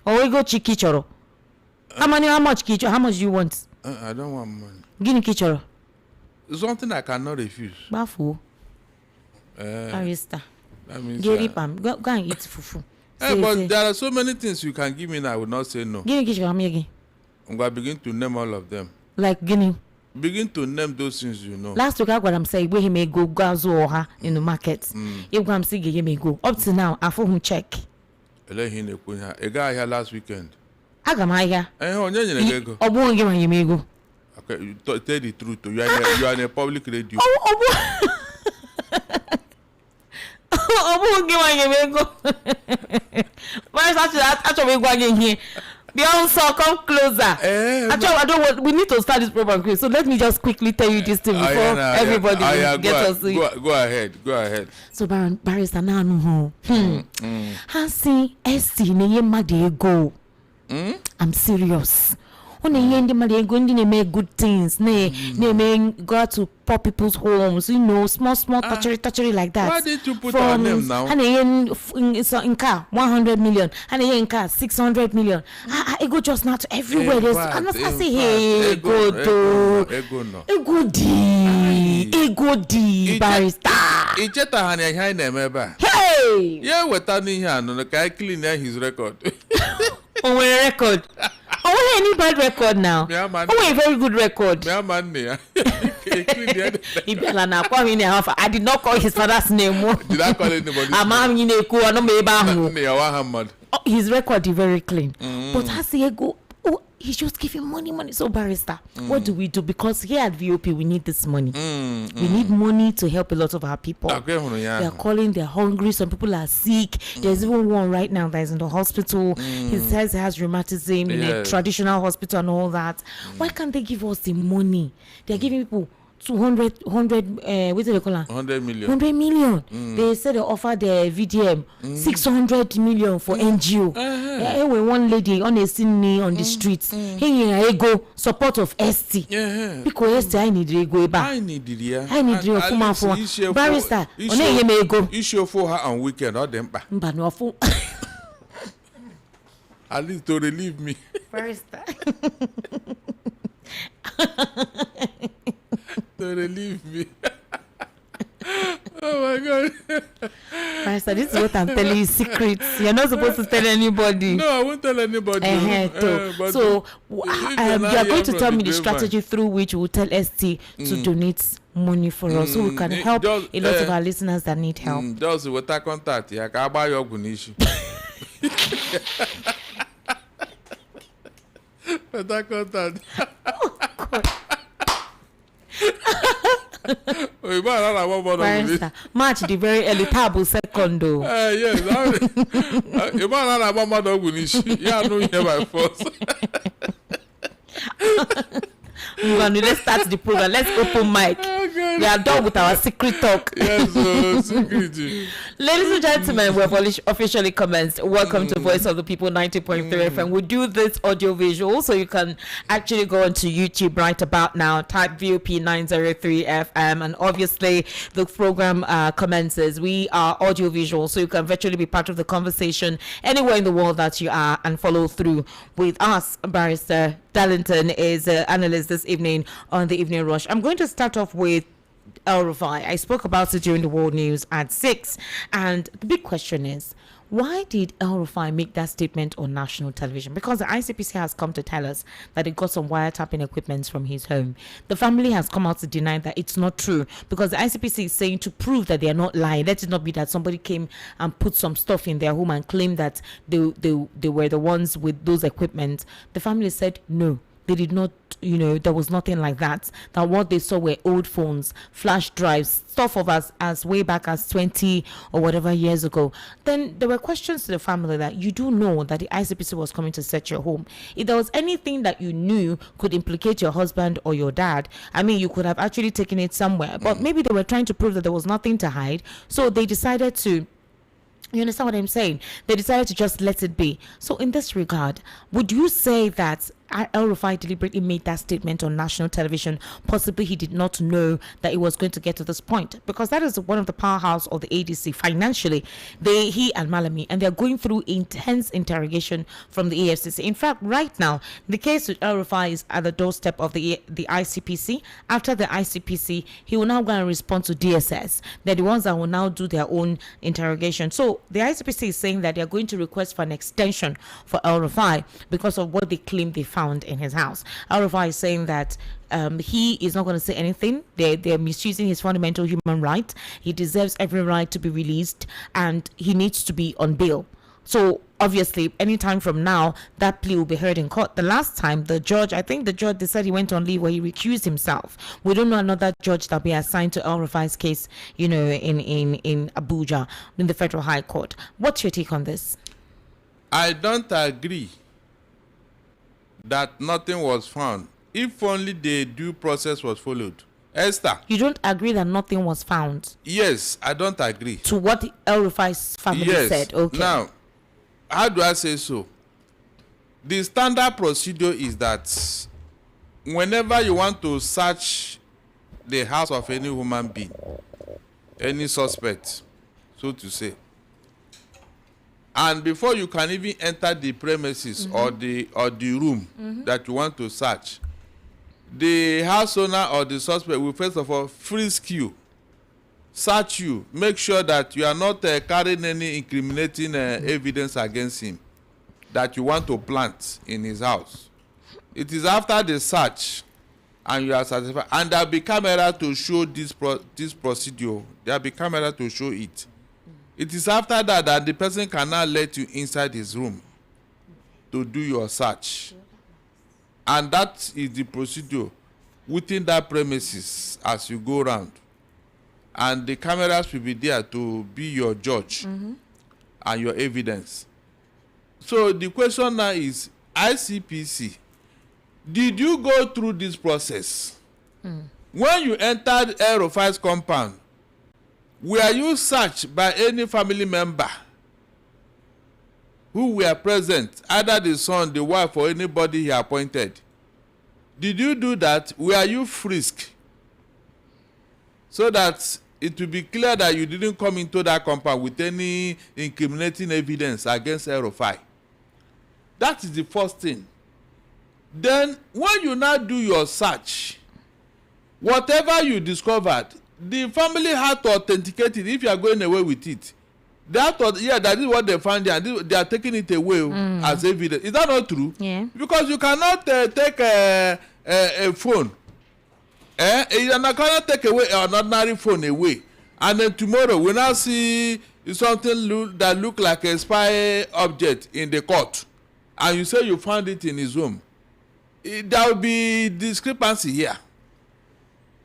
Or we go Kichoro. How much Kichoro? How much do you want? I don't want money. Guinea Kichoro. It's something I cannot refuse. Bafu. Arista. That means Gary Pam. Go and eat fufu. But there are so many things you can give me and I would not say no. Guinea Kichoro, how many again? I'm going to begin to name all of them. Like Guinea. Begin to name those things you know. Last week, what I'm saying, where he may go gazo or her in the market. If I'm saying he may go. Up to now, I him check. A guy here last weekend. I got my hair. Go. Obo give you may go. Okay, tell the truth. You are in a public radio. Obo give you may go. Why is actually going here? Beyonce, come closer. Actually, I don't want. We need to start this program quick. So let me just quickly tell you this thing before everybody gets us. Go ahead. So Barrister now no. Hansi SC ne yema go. I'm serious. When they end them, they going to make good things. They may go to poor people's homes, small touchery like that. Why did you put our name now? And in car 100 million, and in car 600 million. I go just now to everywhere. I say, hey, go di Barrister. Hey, yeah, we're turning here. No, can clean his record. Oh, record. Oh, any bad record now? Oh, a very good record. I did not call his father's name. Did I call anybody? His record is very clean. But as he go, he's just giving money. So Barrister, what do we do? Because here at VOP, we need this money. We need money to help a lot of our people. They are calling, they're hungry. Some people are sick. There's even one right now that is in the hospital. He says he has rheumatism in a traditional hospital and all that. Why can't they give us the money? They're giving people 100 what do they call it? 100 million. 100 million. They said they offered the VDM 600 million for NGO. When one lady on a scene on the streets, hey, go support of ST. Because ST I need go back. I need it. For Barrister. On may go. Issue for her on weekend or them. But no for. At least to relieve me. Barrister. To relieve me. Oh my God. Barrister, this is what I'm telling you, secrets. You're not supposed to tell anybody. No, I won't tell anybody. So you are going to tell me the strategy through which we'll tell ST to donate money for us so we can help a lot of our listeners that need help. Just with our contact, I can buy your issue. With that contact. Oh, God. Barrister, March the very early table second though. Yes, I know here by force. Let's start the program. Let's open mic. We are done with our secret talk. Yes, security. Ladies and gentlemen, we have officially commenced. Welcome to Voice of the People 90.3 FM. We do this audio visual, so you can actually go onto YouTube right about now, type VOP 903 FM, and obviously the program commences. We are audio visual, so you can virtually be part of the conversation anywhere in the world that you are and follow through with us. Barrister Darlington is analyst this evening on the Evening Rush. I'm going to start off with Rufi. I spoke about it during the world news at 6, and the big question is, why did Rufi make that statement on national television? Because the ICPC has come to tell us that it got some wiretapping equipment from his home. The family has come out to deny that it's not true, because the ICPC is saying to prove that they are not lying. Let it not be that somebody came and put some stuff in their home and claimed that they were the ones with those equipment. The family said no. They did not, there was nothing like that. That what they saw were old phones, flash drives, stuff of as way back as 20 or whatever years ago. Then there were questions to the family that you do know that the ICPC was coming to search your home. If there was anything that you knew could implicate your husband or your dad, I mean, you could have actually taken it somewhere. But maybe they were trying to prove that there was nothing to hide. So they decided to, you understand what I'm saying? They decided to just let it be. So in this regard, would you say that El-Rufai deliberately made that statement on national television. Possibly he did not know that it was going to get to this point, because that is one of the powerhouse of the ADC financially. He and Malami, and they're going through intense interrogation from the EFCC. In fact, right now, the case with El-Rufai is at the doorstep of the ICPC. After the ICPC, he will now go and respond to DSS. They're the ones that will now do their own interrogation. So the ICPC is saying that they're going to request for an extension for El-Rufai because of what they claim they found in his house. El-Rufai is saying that he is not going to say anything. They're misusing his fundamental human right. He deserves every right to be released, and he needs to be on bail. So obviously, anytime from now, that plea will be heard in court. The last time, the judge, they said he went on leave where he recused himself. We don't know another judge that be assigned to El-Rufai's case, in Abuja, in the Federal High Court. What's your take on this? I don't agree that nothing was found. If only the due process was followed. Esther. You don't agree that nothing was found? Yes, I don't agree. To what El-Rufai's family said? Okay. Now, how do I say so? The standard procedure is that whenever you want to search the house of any human being, any suspect, so to say, and before you can even enter the premises or the room that you want to search, the house owner or the suspect will first of all frisk you, search you, make sure that you are not carrying any incriminating evidence against him that you want to plant in his house. It is after the search and you are satisfied, and there will be camera to show this procedure. There will be camera to show it. It is after that the person cannot let you inside his room to do your search. And that is the procedure within that premises as you go around. And the cameras will be there to be your judge and your evidence. So the question now is, ICPC, did you go through this process? When you entered El-Rufai's compound, were you searched by any family member who were present, either the son, the wife, or anybody he appointed? Did you do that? Were you frisked? So that it will be clear that you didn't come into that compound with any incriminating evidence against El-Rufai. That is the first thing. Then, when you now do your search, whatever you discovered, the family had to authenticate it if you are going away with it. They have to, that is what they found there. They are taking it away as evidence. Is that not true? Yeah. Because you cannot take a phone. You cannot take away an ordinary phone away. And then tomorrow we now see something that look like a spy object in the court. And you say you found it in his home. There will be discrepancy here.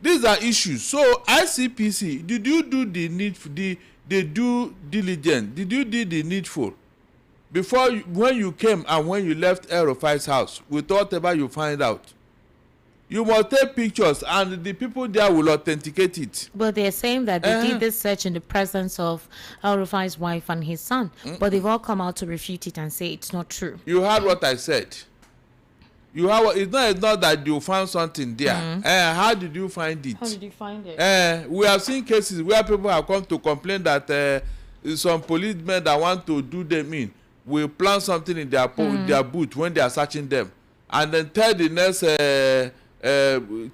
These are issues. So ICPC, did you do the due diligence? Did you do the needful before when you came and when you left El-Rufai's house with whatever you find out? You must take pictures and the people there will authenticate it. But they're saying that they did this search in the presence of El-Rufai's wife and his son. But they've all come out to refute it and say it's not true. You heard what I said. It's not that you found something there. How did you find it? How did you find it? We have seen cases where people have come to complain that some policemen that want to do them in will plant something in their boot when they are searching them, and then tell the next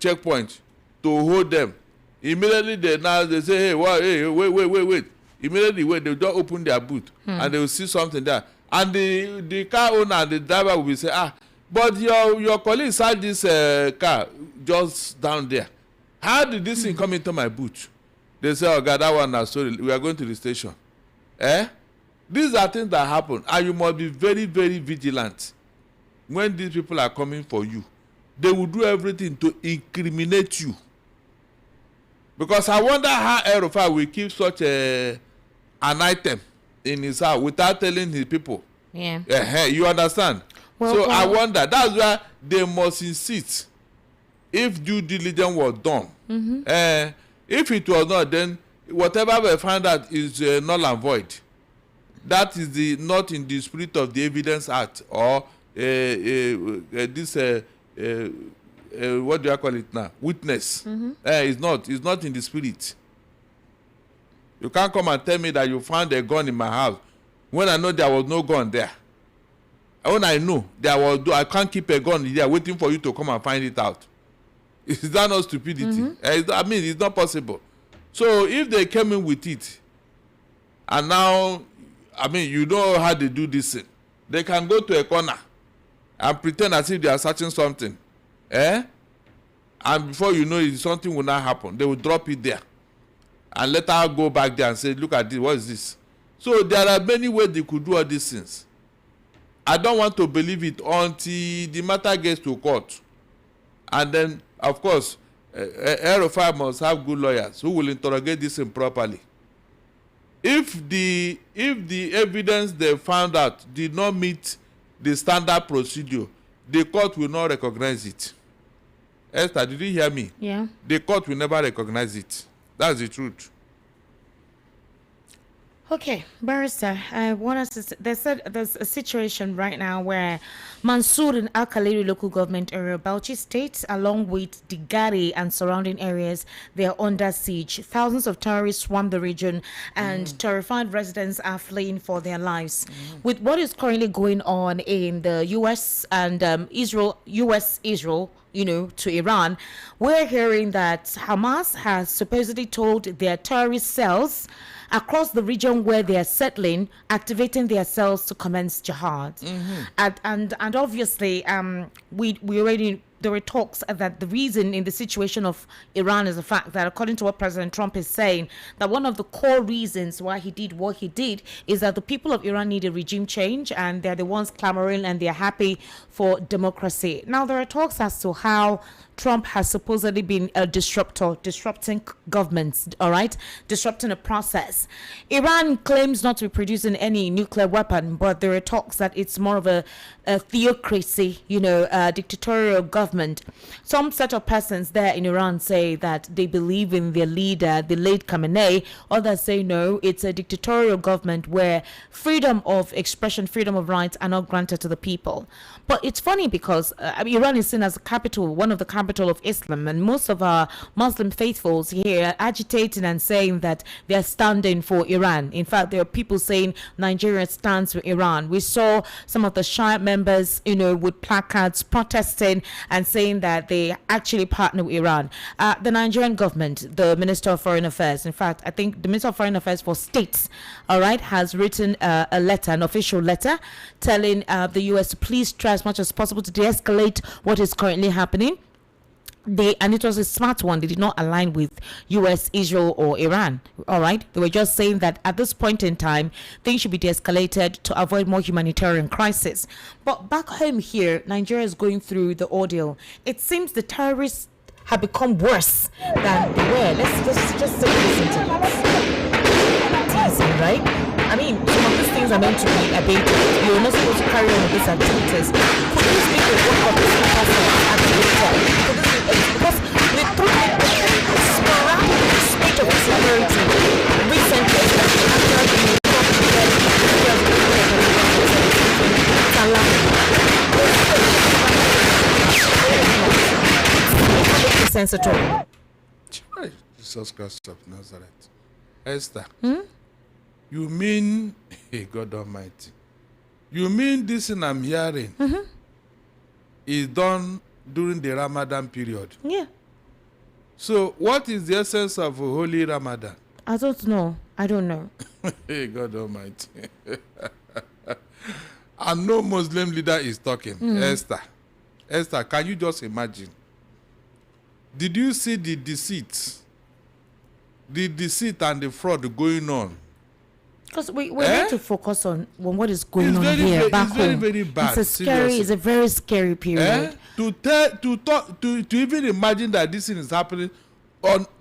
checkpoint to hold them. Immediately they say, hey, wait. Immediately they don't open their boot and they will see something there, and the car owner and the driver will be say, but your colleague had this car just down there. How did this thing come into my boot? They say, oh God, that one now, sorry, we are going to the station. These are things that happen, and you must be very, very vigilant. When these people are coming for you, they will do everything to incriminate you. Because I wonder how El-Rufai will keep such an item in his house without telling his people. Yeah. You understand? Well, I wonder, that's why they must insist if due diligence was done. If it was not, then whatever we find out is null and void. That is not in the spirit of the Evidence Act or this what do I call it now? Witness. It's not in the spirit. You can't come and tell me that you found a gun in my house when I know there was no gun there. When I know there was, I can't keep a gun there waiting for you to come and find it out. Is that not stupidity? I mean, it's not possible. So if they came in with it, and now, I mean, you know how they do this thing. They can go to a corner and pretend as if they are searching something. And before you know it, something will not happen. They will drop it there. And let her go back there and say, look at this, what is this? So there are many ways they could do all these things. I don't want to believe it until the matter gets to court. And then, of course, Rufi must have good lawyers who will interrogate this thing properly. If the evidence they found out did not meet the standard procedure, the court will not recognize it. Esther, did you hear me? Yeah. The court will never recognize it. That's the truth. Okay, Barrister, I want us to. There's a situation right now where Mansour in Al-Khalili local government area, Bauchi State, along with Digari and surrounding areas, they are under siege. Thousands of terrorists swarm the region, and terrified residents are fleeing for their lives. With what is currently going on in the U.S. and Israel, to Iran, we're hearing that Hamas has supposedly told their terrorist cells across the region where they are settling, activating their cells to commence jihad. And obviously, we already, there were talks that the reason in the situation of Iran is the fact that, according to what President Trump is saying, that one of the core reasons why he did what he did is that the people of Iran need a regime change, and they're the ones clamoring and they're happy for democracy. Now, there are talks as to how Trump has supposedly been a disrupting governments, all right, disrupting a process. Iran claims not to be producing any nuclear weapon, but there are talks that it's more of a theocracy, a dictatorial government. Some set of persons there in Iran say that they believe in their leader, the late Khamenei. Others say no, it's a dictatorial government where freedom of expression, freedom of rights are not granted to the people. But it's funny because Iran is seen as the capital, one of the capital of Islam, and most of our Muslim faithfuls here are agitating and saying that they're standing for Iran. In fact, there are people saying Nigeria stands with Iran. We saw some of the Shia members, with placards protesting and saying that they actually partner with Iran. The Nigerian government, the Minister of Foreign Affairs, in fact, I think the Minister of Foreign Affairs for states, all right, has written a letter, an official letter, telling the U.S. to please try as much as possible to de-escalate what is currently happening. And it was a smart one. They did not align with US, Israel, or Iran. All right. They were just saying that at this point in time, things should be de-escalated to avoid more humanitarian crisis. But back home here, Nigeria is going through the ordeal. It seems the terrorists have become worse than they were. Let's just listen to this. Teasing, right? I mean, some of these things are meant to be abated. You're not supposed to carry on with these activities. Could this be the work of this person activated? Because we took the sporadic state of insecurity recently, after the sense at all. Jesus Christ of Nazareth. Esther, you mean, hey, God Almighty, you mean this thing I'm hearing is done during the Ramadan period? Yeah. So what is the essence of a holy Ramadan? I don't know. Hey, God Almighty. And no Muslim leader is talking. Esther, can you just imagine? Did you see the deceit and the fraud going on? Because we're going to focus on what is going on here back home. Very, very bad. It's a very scary period. To even imagine that this thing is happening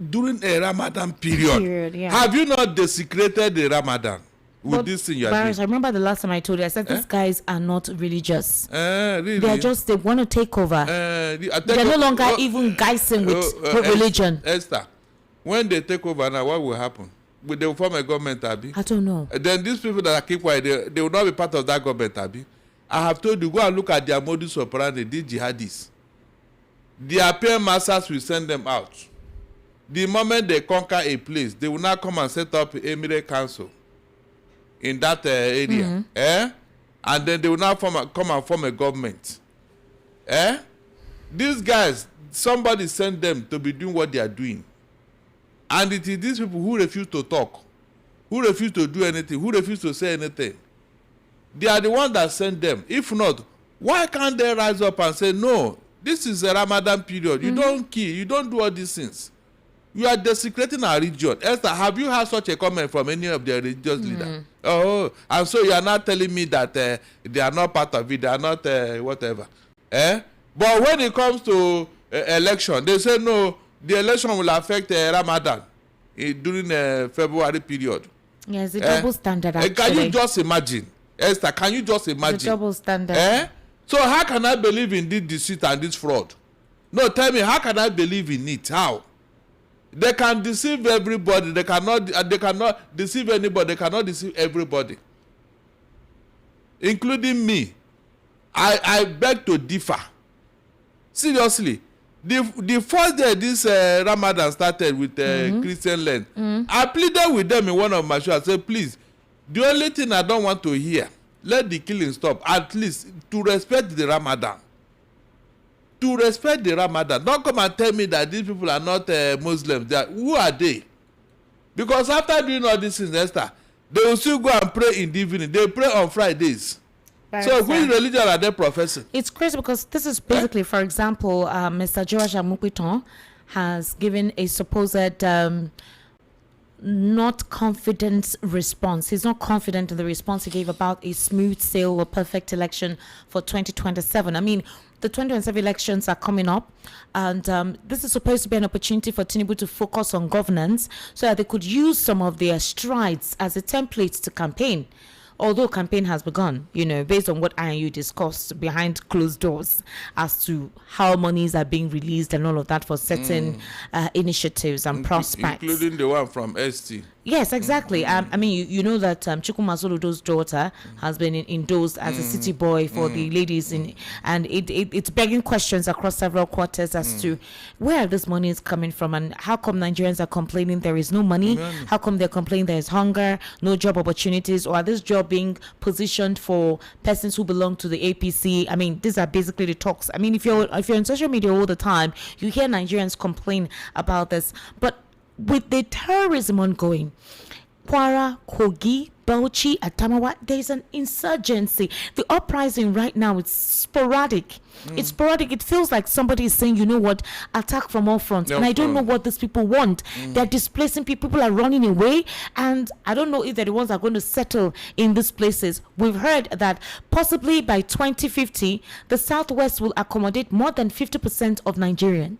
during a Ramadan period. Yeah. Have you not desecrated the Ramadan with this thing you're doing? I remember the last time I told you, I said these guys are not religious. Really? They want to take over. They're no longer even guising with religion. Esther, when they take over now, what will happen? Will they form a government, Abi? I don't know. Then these people that are keep quiet, they will not be part of that government, Abi. I have told you, go and look at their modus operandi, these jihadis. Their pay masters will send them out. The moment they conquer a place, they will now come and set up Emirate Council in that area. And then they will now come and form a government. These guys, somebody sent them to be doing what they are doing. And it is these people who refuse to talk, who refuse to do anything, who refuse to say anything. They are the ones that send them. If not, why can't they rise up and say, no, this is a Ramadan period. You don't kill, you don't do all these things. You are desecrating our religion. Esther, have you had such a comment from any of the religious leaders? Oh, and so you are not telling me that they are not part of it, they are not whatever. But when it comes to election, they say no, the election will affect Ramadan during February period. Yes, the double standard actually. Can you just imagine? Esther, can you just imagine? The double standard. So how can I believe in this deceit and this fraud? No, tell me, how can I believe in it? How? They can deceive everybody. They cannot deceive anybody. They cannot deceive everybody, including me. I beg to differ. Seriously, the first day this Ramadan started with Christian Lent, I pleaded with them in one of my shows. I said, please, the only thing I don't want to hear, let the killing stop. At least to respect the Ramadan. To respect the Ramadan. Don't come and tell me that these people are not Muslims. Who are they? Because after doing all these things, Esther, they will still go and pray in the evening. They pray on Fridays. So which religion are they professing? It's crazy because this is basically, for example, Mr. George Amupiton has given a supposed not confident response. He's not confident in the response he gave about a smooth sail or perfect election for 2027. I mean, the 2027 elections are coming up, and this is supposed to be an opportunity for Tinubu to focus on governance so that they could use some of their strides as a template to campaign. Although campaign has begun, based on what I and you discussed behind closed doors as to how monies are being released and all of that for certain initiatives and prospects. Including the one from ST. Yes, exactly. I mean, you know that Chukuma Soludo's daughter has been endorsed as a city boy for the ladies, and it's begging questions across several quarters as to where this money is coming from and how come Nigerians are complaining there is no money, how come they're complaining there is hunger, no job opportunities, or are this job being positioned for persons who belong to the APC? I mean, these are basically the talks. I mean, if you're on social media all the time, you hear Nigerians complain about this, but with the terrorism ongoing, Kwara, Kogi, Bauchi, Adamawa, there's an insurgency. The uprising right now is sporadic. It's sporadic. It feels like somebody is saying, you know what, attack from all fronts. And I don't know what these people want. They're displacing people. People are running away. And I don't know if they're the ones that are going to settle in these places. We've heard that possibly by 2050, the Southwest will accommodate more than 50% of Nigerians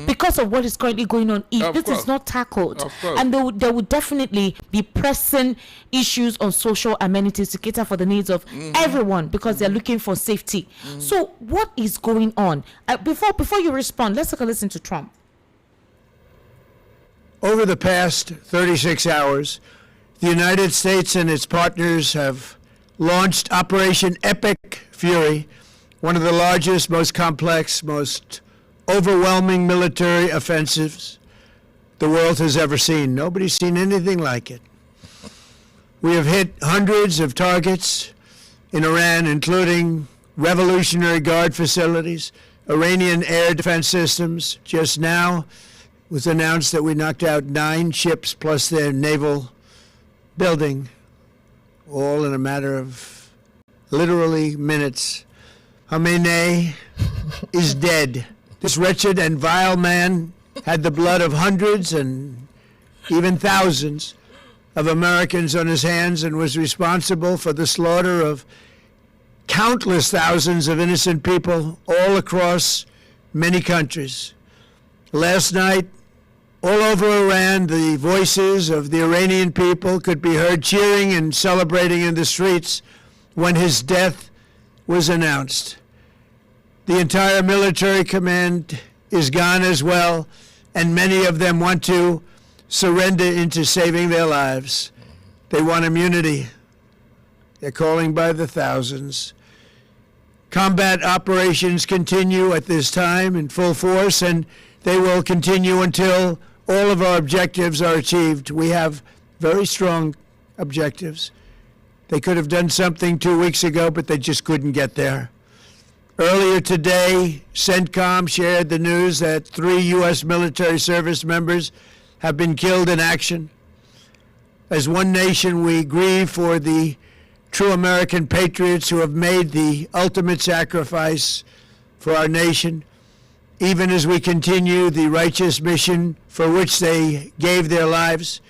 because of what is currently going on. If this is not tackled, and there will definitely be pressing issues on social amenities to cater for the needs of everyone because they're looking for safety. So what is going on? Before you respond, let's take a listen to Trump. Over the past 36 hours, the United States and its partners have launched Operation Epic Fury, one of the largest, most complex, most overwhelming military offensives the world has ever seen. Nobody's seen anything like it. We have hit hundreds of targets in Iran, including Revolutionary Guard facilities, Iranian air defense systems. Just now it was announced that we knocked out 9 ships plus their naval building, all in a matter of literally minutes. Khamenei is dead. This wretched and vile man had the blood of hundreds and even thousands of Americans on his hands and was responsible for the slaughter of countless thousands of innocent people all across many countries. Last night, all over Iran, the voices of the Iranian people could be heard cheering and celebrating in the streets when his death was announced. The entire military command is gone as well, and many of them want to surrender into saving their lives. They want immunity. They're calling by the thousands. Combat operations continue at this time in full force, and they will continue until all of our objectives are achieved. We have very strong objectives. They could have done something 2 weeks ago, but they just couldn't get there. Earlier today, CENTCOM shared the news that 3 U.S. military service members have been killed in action. As one nation, we grieve for the true American patriots who have made the ultimate sacrifice for our nation, even as we continue the righteous mission for which they gave their lives.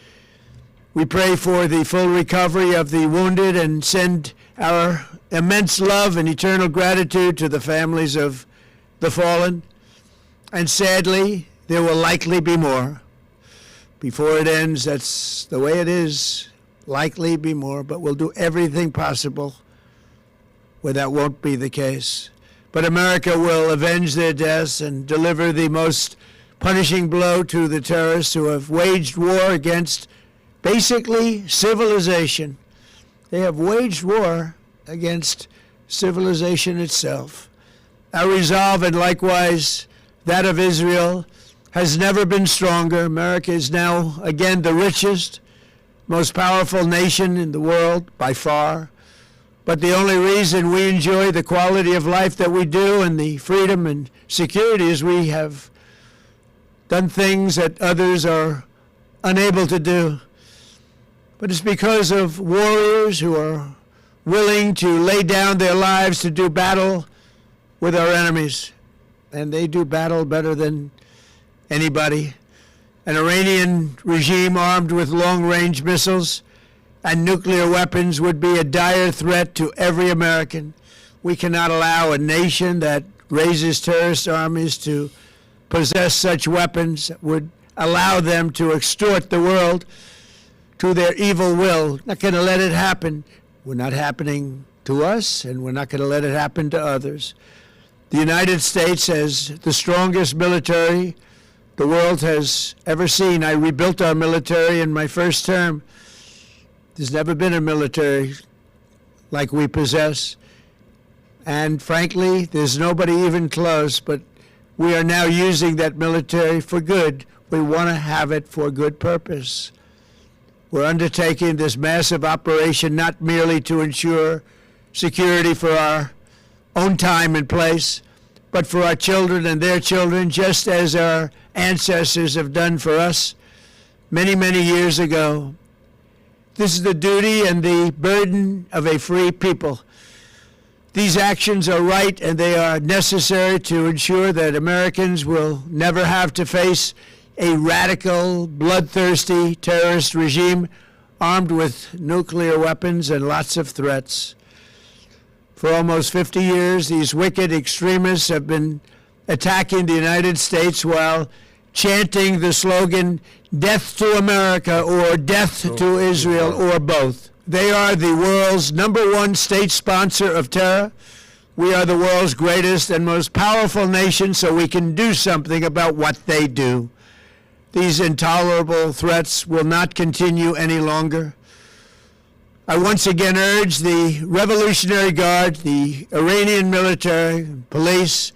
We pray for the full recovery of the wounded and send our immense love and eternal gratitude to the families of the fallen. And sadly, there will likely be more. Before it ends, that's the way it is. Likely be more, but we'll do everything possible where that won't be the case. But America will avenge their deaths and deliver the most punishing blow to the terrorists who have waged war against basically civilization. They have waged war against civilization itself. Our resolve, and likewise that of Israel, has never been stronger. America is now again the richest, most powerful nation in the world by far. But the only reason we enjoy the quality of life that we do and the freedom and security is we have done things that others are unable to do. But it's because of warriors who are willing to lay down their lives to do battle with our enemies. And they do battle better than anybody. An Iranian regime armed with long-range missiles and nuclear weapons would be a dire threat to every American. We cannot allow a nation that raises terrorist armies to possess such weapons that would allow them to extort the world to their evil will. Not going to let it happen. We're not happening to us, and we're not going to let it happen to others. The United States has the strongest military the world has ever seen. I rebuilt our military in my first term. There's never been a military like we possess. And frankly, there's nobody even close, but we are now using that military for good. We want to have it for good purpose. We're undertaking this massive operation not merely to ensure security for our own time and place, but for our children and their children, just as our ancestors have done for us many, many years ago. This is the duty and the burden of a free people. These actions are right and they are necessary to ensure that Americans will never have to face a radical, bloodthirsty terrorist regime armed with nuclear weapons and lots of threats. For almost 50 years, these wicked extremists have been attacking the United States while chanting the slogan, "Death to America" or "Death to Israel," or both. They are the world's #1 state sponsor of terror. We are the world's greatest and most powerful nation, so we can do something about what they do. These intolerable threats will not continue any longer. I once again urge the Revolutionary Guard, the Iranian military, police,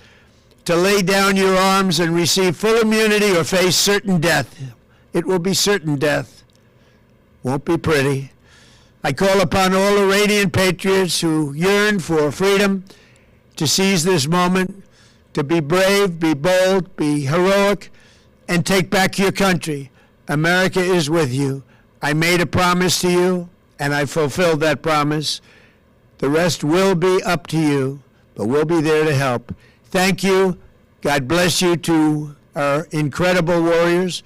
to lay down your arms and receive full immunity or face certain death. It will be certain death. Won't be pretty. I call upon all Iranian patriots who yearn for freedom to seize this moment, to be brave, be bold, be heroic, and take back your country. America is with you. I made a promise to you, and I fulfilled that promise. The rest will be up to you, but we'll be there to help. Thank you. God bless you to our incredible warriors,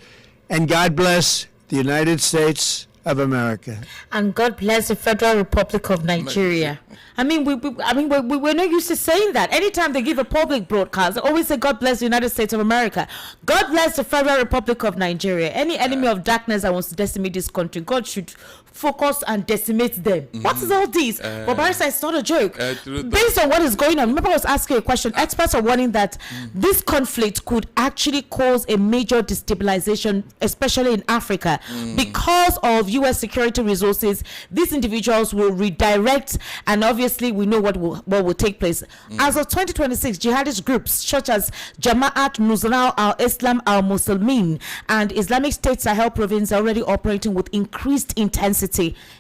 and God bless the United States of America. And God bless the Federal Republic of Nigeria. I mean, we're not used to saying that. Anytime they give a public broadcast, they always say, God bless the United States of America. God bless the Federal Republic of Nigeria. Any enemy of darkness that wants to decimate this country, God should focus and decimate them. What is all this? But Barrister, it's not a joke. Based on what is going on, remember I was asking a question. Experts are warning that this conflict could actually cause a major destabilization, especially in Africa, because of U.S. security resources. These individuals will redirect, and obviously we know what will take place. As of 2026, jihadist groups such as Jama'at Nusra al-Islam al-Muslimin and Islamic State Sahel province are already operating with increased intensity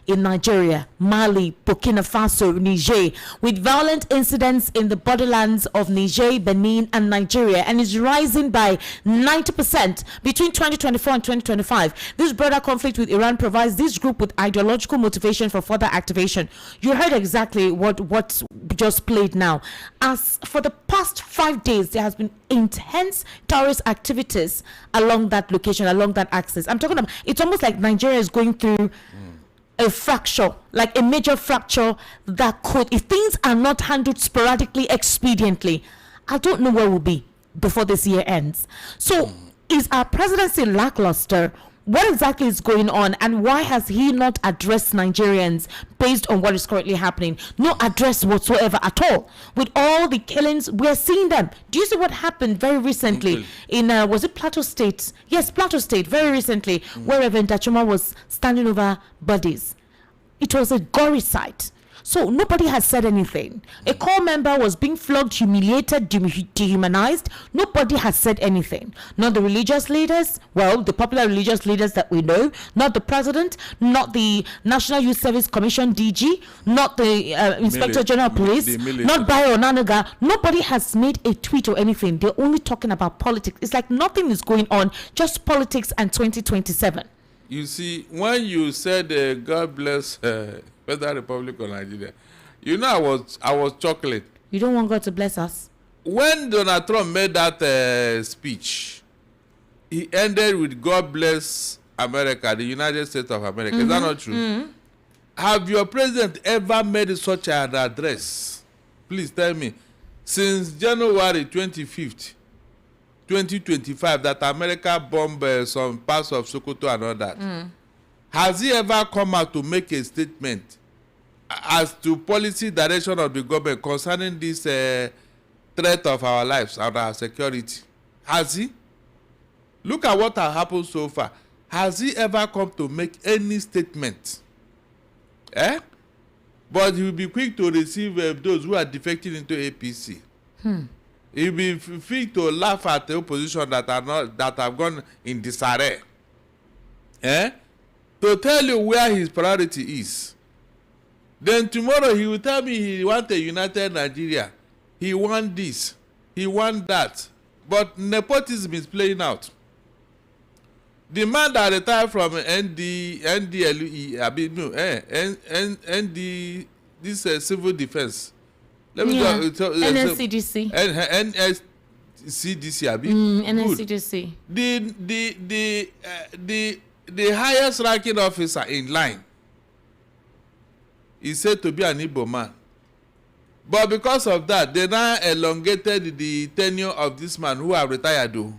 in Nigeria, Mali, Burkina Faso, Niger, with violent incidents in the borderlands of Niger, Benin, and Nigeria, and is rising by 90% between 2024 and 2025. This broader conflict with Iran provides this group with ideological motivation for further activation. You heard exactly what just played now. As for the past 5 days, there has been intense terrorist activities along that location, along that axis. I'm talking about, it's almost like Nigeria is going through a fracture, like a major fracture that could, if things are not handled sporadically, expediently, I don't know where we'll be before this year ends. So is our presidency lackluster? What exactly is going on, and why has he not addressed Nigerians based on what is currently happening? No address whatsoever at all. With all the killings, we're seeing them. Do you see what happened very recently in, was it Plateau State? Yes, Plateau State, very recently, where Reverend Dachoma was standing over bodies. It was a gory sight. So nobody has said anything. A core member was being flogged, humiliated, dehumanized. Nobody has said anything. Not the religious leaders, well, the popular religious leaders that we know, not the president, not the National Youth Service Commission DG, not the Inspector General of Police, not Bayo Nanaga. Nobody has made a tweet or anything. They're only talking about politics. It's like nothing is going on, just politics and 2027. You see, when you said God bless Federal Republic of Nigeria, you know I was chocolate. You don't want God to bless us? When Donald Trump made that speech, he ended with God bless America, the United States of America. Is that not true? Have your president ever made such an address? Please tell me. Since January 25th, 2025, that America bombed some parts of Sokoto and all that. Has he ever come out to make a statement as to policy direction of the government concerning this threat of our lives and our security? Has he? Look at what has happened so far. Has he ever come to make any statement? But he will be quick to receive those who are defecting into APC. He will be quick to laugh at the opposition that have gone in disarray. To tell you where his priority is. Then tomorrow he will tell me he wants a united Nigeria. He wants this. He wants that. But nepotism is playing out. The man that retired from this civil defense. Let me go. NSCDC. NSCDC, Abi. NSCDC. The highest ranking officer in line is said to be an Igbo man. But because of that, they now elongated the tenure of this man who have retired though.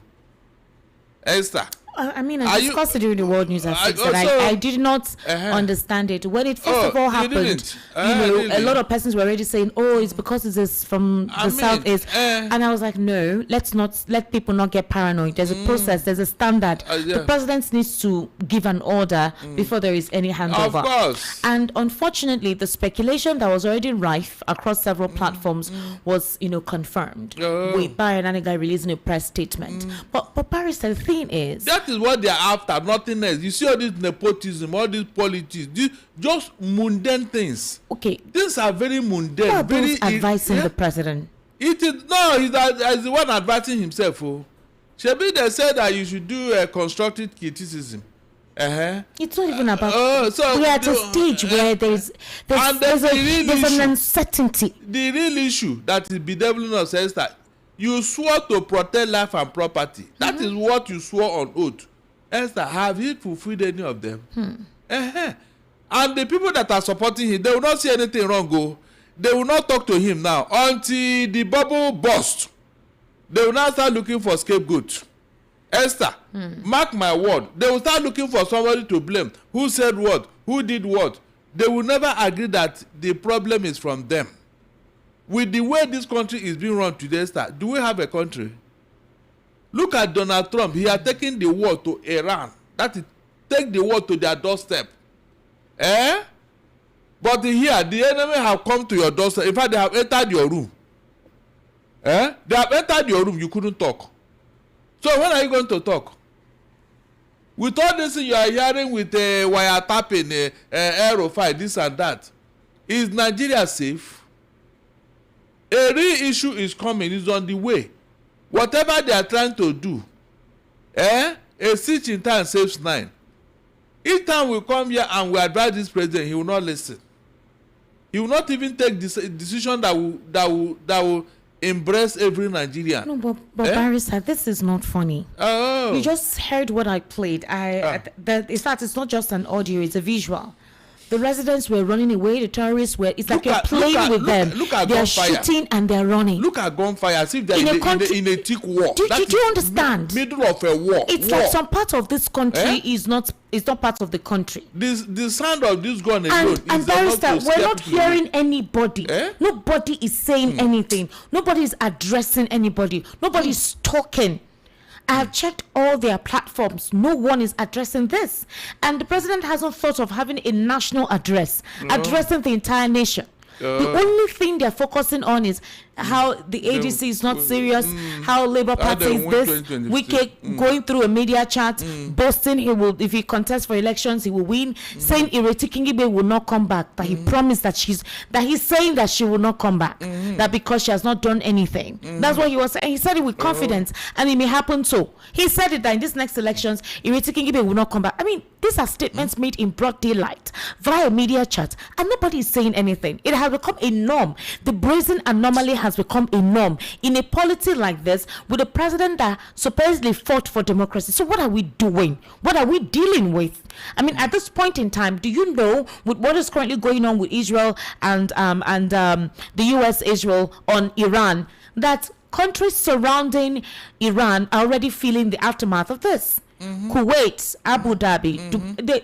Esther. I mean, I discussed it during the World News at 6, and I did not understand it. When it first of all happened, a lot of persons were already saying, oh, it's because it is from the southeast. And I was like, no, let's not let people not get paranoid. There's a process, there's a standard. The president needs to give an order before there is any handover. Of course. And unfortunately, the speculation that was already rife across several platforms was, confirmed with Barry Naniga releasing a press statement. But Paris, the thing is, that is what they are after, nothing else. You see all this nepotism, all this politics, just mundane things. Okay. These are very mundane. Who are those advising the president? It is he's the one advising himself. Shebi, they said that you should do a constructive criticism. It's not even about. So we are at a stage where there's an uncertainty. The real issue that is bedeviling us is that you swore to protect life and property. That is what you swore on oath. Esther, have you fulfilled any of them? And the people that are supporting him, they will not see anything wrong. They will not talk to him now until the bubble bursts. They will now start looking for scapegoats. Esther, mark my word, they will start looking for somebody to blame. Who said what? Who did what? They will never agree that the problem is from them. With the way this country is being run today, Esther, do we have a country? Look at Donald Trump. He has taken the war to Iran. That is, take the war to their doorstep. But here, the enemy have come to your doorstep. In fact, they have entered your room. They have entered your room. You couldn't talk. So when are you going to talk? With all this you are hearing with wiretapping, Rufi, this and that, is Nigeria safe? A real issue is coming. It's on the way. Whatever they are trying to do, a stitch in time saves 9. Each time we come here and we advise this president, he will not listen. He will not even take this decision that will embrace every Nigerian. No, but Barrister, this is not funny. Oh. You just heard what I played. In fact, it's not just an audio; it's a visual. The residents were running away. The terrorists were. It's like you're playing with them. Look at they're gunfire. shooting and they're running. Look at gunfire as if they're in a thick war. Did you understand? Middle of a war. It's like some part of this country is not part of the country. The sound of this gun alone and is Barrister, enough to we're not hearing anybody. Eh? Nobody is saying anything. Nobody is addressing anybody. Nobody is talking. I have checked all their platforms. No one is addressing this. And the president hasn't thought of having a national address, addressing the entire nation. The only thing they're focusing on is how the ADC is not serious, how Labour Party is this, Wike going through a media chat, boasting he will, if he contests for elections, he will win, saying Ireti Kingibe will not come back, but he promised that he's saying that she will not come back, that because she has not done anything. That's what he was saying. He said it with confidence, and it may happen so. He said it that in this next elections, Ireti Kingibe will not come back. I mean, these are statements made in broad daylight via media chat, and nobody is saying anything. It has become a norm. The brazen anomaly has become a norm in a polity like this with a president that supposedly fought for democracy. So what are we doing? What are we dealing with? I mean, at this point in time, do you know with what is currently going on with Israel and the US Israel on Iran, that countries surrounding Iran are already feeling the aftermath of this? Kuwait, Abu Dhabi,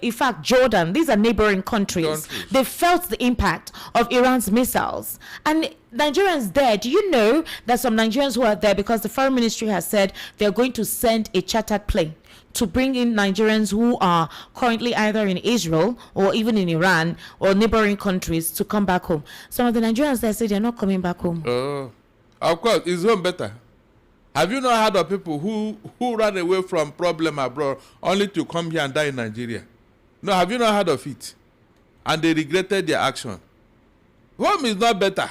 in fact Jordan, these are neighboring countries. They felt the impact of Iran's missiles. And Nigerians there, do you know that some Nigerians who are there, because the foreign ministry has said they're going to send a chartered plane to bring in Nigerians who are currently either in Israel or even in Iran or neighboring countries to come back home. Some of the Nigerians there say they're not coming back home. Of course, it's home better. Have you not heard of people who ran away from problem abroad only to come here and die in Nigeria? No, have you not heard of it? And they regretted their action. Home is not better.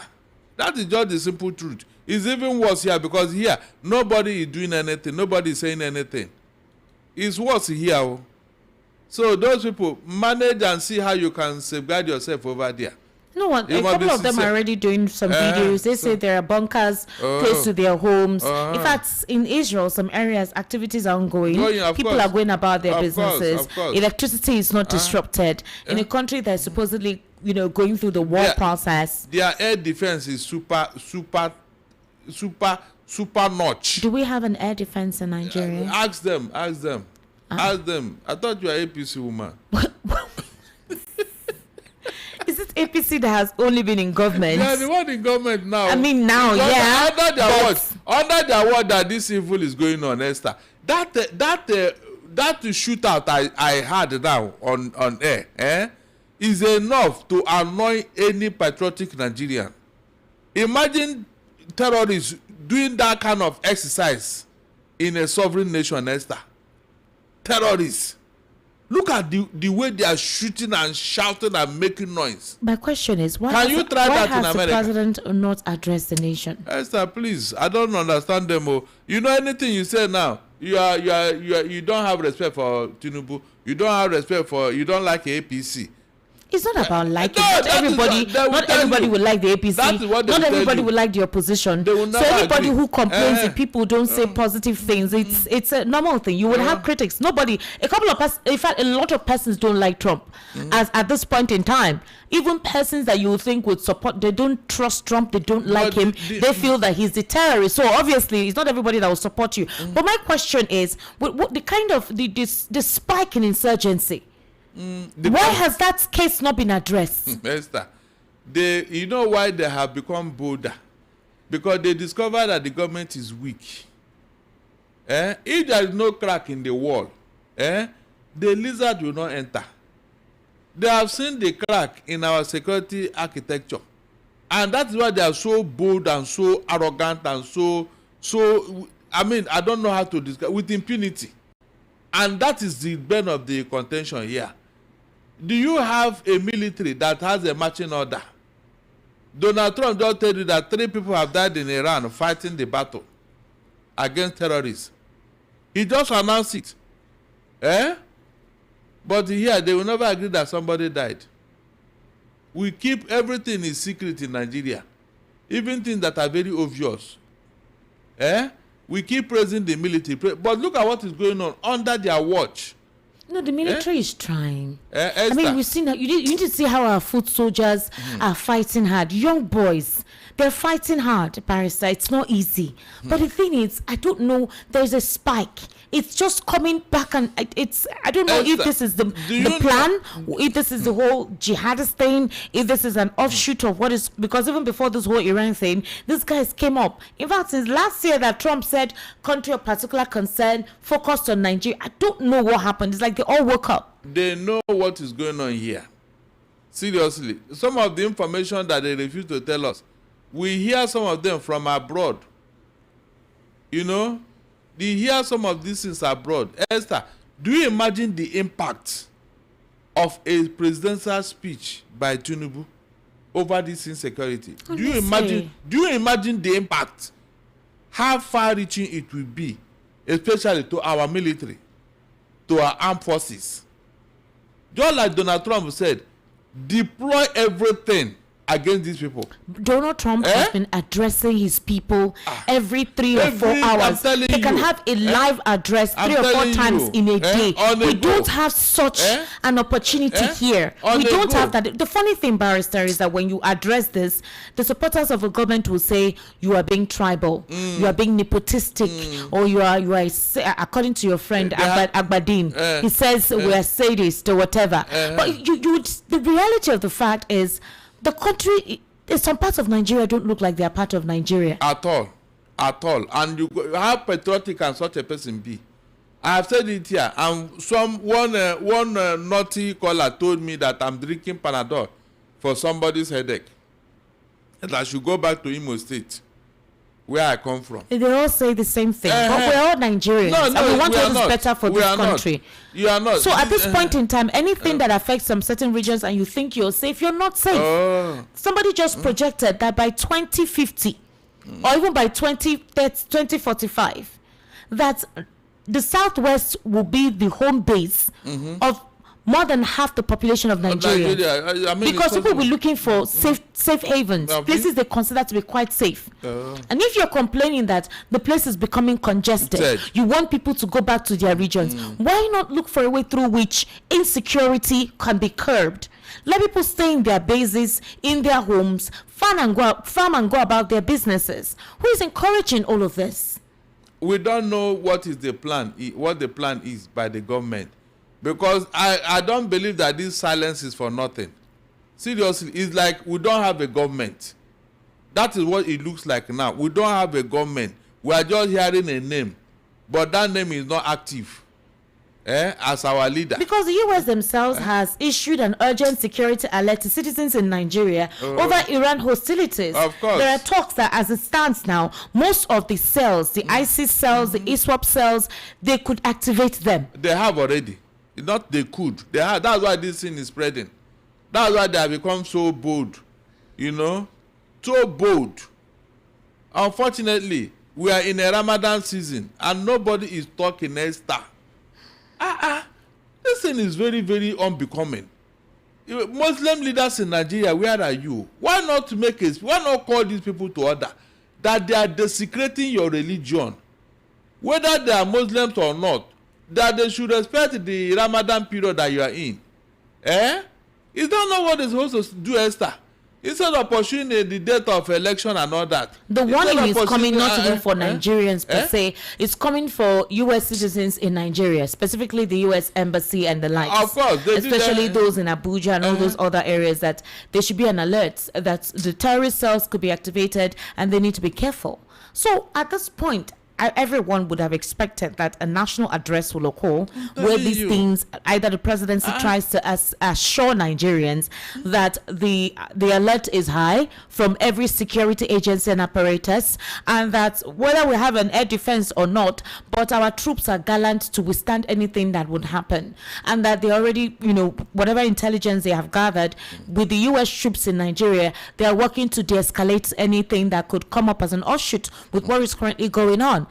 That is just the simple truth. It's even worse here because here, nobody is doing anything. Nobody is saying anything. It's worse here. So those people, manage and see how you can safeguard yourself over there. No, a couple of them are already doing some videos. They say there are bunkers close to their homes. In fact, in Israel, some areas, activities are ongoing. People are going about their businesses. Electricity is not disrupted. In a country that is supposedly, going through the war process. Their air defense is super notch. Do we have an air defense in Nigeria? Ask them. I thought you were APC woman. Is it APC that has only been in government? Yeah, the one in government now. I mean now, yeah. Under their word that this evil is going on, Esther. That shootout I had now on air, is enough to annoy any patriotic Nigerian. Imagine terrorists doing that kind of exercise in a sovereign nation, Esther. Terrorists. Look at the way they are shooting and shouting and making noise. My question is, why has the president not addressed the nation? Esther, please, I don't understand them. Anything you say now, you don't have respect for Tinubu. You don't have respect for, you don't like APC. It's not about liking. No, Not everybody will like the APC. That is what they not will tell everybody you. will like the opposition. They will So never anybody agree. who complains if people don't say positive things, it's a normal thing. You will have critics. A couple of persons, in fact, a lot of persons don't like Trump. As at this point in time, even persons that you would think would support, they don't trust Trump. They don't like him. They feel that he's the terrorist. So obviously, it's not everybody that will support you. But my question is, what the kind of the spike in insurgency? Why has that case not been addressed? Esther, you know why they have become bolder? Because they discovered that the government is weak. If there is no crack in the wall, the lizard will not enter. They have seen the crack in our security architecture, and that is why they are so bold and so arrogant and so. I mean, I don't know how to describe with impunity, and that is the burn of the contention here. Do you have a military that has a marching order? Donald Trump just tell you that 3 people have died in Iran fighting the battle against terrorists. He just announced it. But here, they will never agree that somebody died. We keep everything in secret in Nigeria, even things that are very obvious. We keep praising the military, but look at what is going on under their watch. No, the military is trying. Esther, I mean, we've seen that. You need to see how our foot soldiers are fighting hard. Young boys, they're fighting hard, Barrister. It's not easy. But the thing is, I don't know, there's a spike. It's just coming back, and I don't know Esther, if this is the plan, if this is the whole jihadist thing, if this is an offshoot of what is, because even before this whole Iran thing, these guys came up. In fact, since last year that Trump said country of particular concern focused on Nigeria, I don't know what happened. It's like they all woke up. They know what is going on here. Seriously, some of the information that they refuse to tell us, we hear some of them from abroad. You know, they hear some of these things abroad. Esther, do you imagine the impact of a presidential speech by Tinubu over this insecurity? Do you imagine the impact? How far-reaching it will be, especially to our military, to our armed forces? Just like Donald Trump said, deploy everything against these people. Donald Trump has been addressing his people every 3 or 4 hours. They can have a live address 3 or 4 times in a day. We don't have such an opportunity here. We don't have that. The funny thing, Barrister, is that when you address this, the supporters of a government will say you are being tribal, you are being nepotistic, or you are according to your friend Agbadin, he says we are sadists or whatever. But the reality of the fact is, the country, some parts of Nigeria don't look like they are part of Nigeria. At all. And how patriotic can such a person be? I have said it here, and one naughty caller told me that I'm drinking Panadol for somebody's headache, and I should go back to Imo State, where I come from. They all say the same thing, but we're all Nigerians, and we want what is better for this country. You are not. So at this point in time, anything that affects some certain regions and you think you're safe, you're not safe. Somebody just projected that by 2050, or even by 2045, that the Southwest will be the home base of more than half the population of Nigeria. I mean, because people will be looking for safe havens, places they consider to be quite safe. And if you're complaining that the place is becoming congested, you want people to go back to their regions, why not look for a way through which insecurity can be curbed? Let people stay in their bases, in their homes, farm and go about their businesses. Who is encouraging all of this? We don't know what is the plan, what the plan is by the government. Because I don't believe that this silence is for nothing. Seriously, it's like we don't have a government. That is what it looks like now. We don't have a government. We are just hearing a name. But that name is not active as our leader. Because the U.S. themselves has issued an urgent security alert to citizens in Nigeria over Iran hostilities. Of course. There are talks that as it stands now, most of the cells, the ISIS cells, the ISWAP cells, they could activate them. They have already. Not they could. They have. That's why this thing is spreading. That's why they have become so bold. You know? So bold. Unfortunately, we are in a Ramadan season and nobody is talking Esther. This thing is very, very unbecoming. Muslim leaders in Nigeria, where are you? Why not call these people to order that they are desecrating your religion, whether they are Muslims or not, that they should respect the Ramadan period that you are in? Is that not what they're supposed to do, Esther? Instead of pursuing the date of election and all that. The warning is coming not even for Nigerians per se. It's coming for U.S. citizens in Nigeria, specifically the U.S. Embassy and the likes. Of course. Especially those in Abuja and all those other areas, that there should be an alert that the terrorist cells could be activated and they need to be careful. So at this point, everyone would have expected that a national address will occur where these things, either the presidency tries to assure Nigerians that the alert is high from every security agency and apparatus, and that whether we have an air defense or not, but our troops are gallant to withstand anything that would happen, and that they already, whatever intelligence they have gathered with the U.S. troops in Nigeria, they are working to de-escalate anything that could come up as an offshoot with what is currently going on.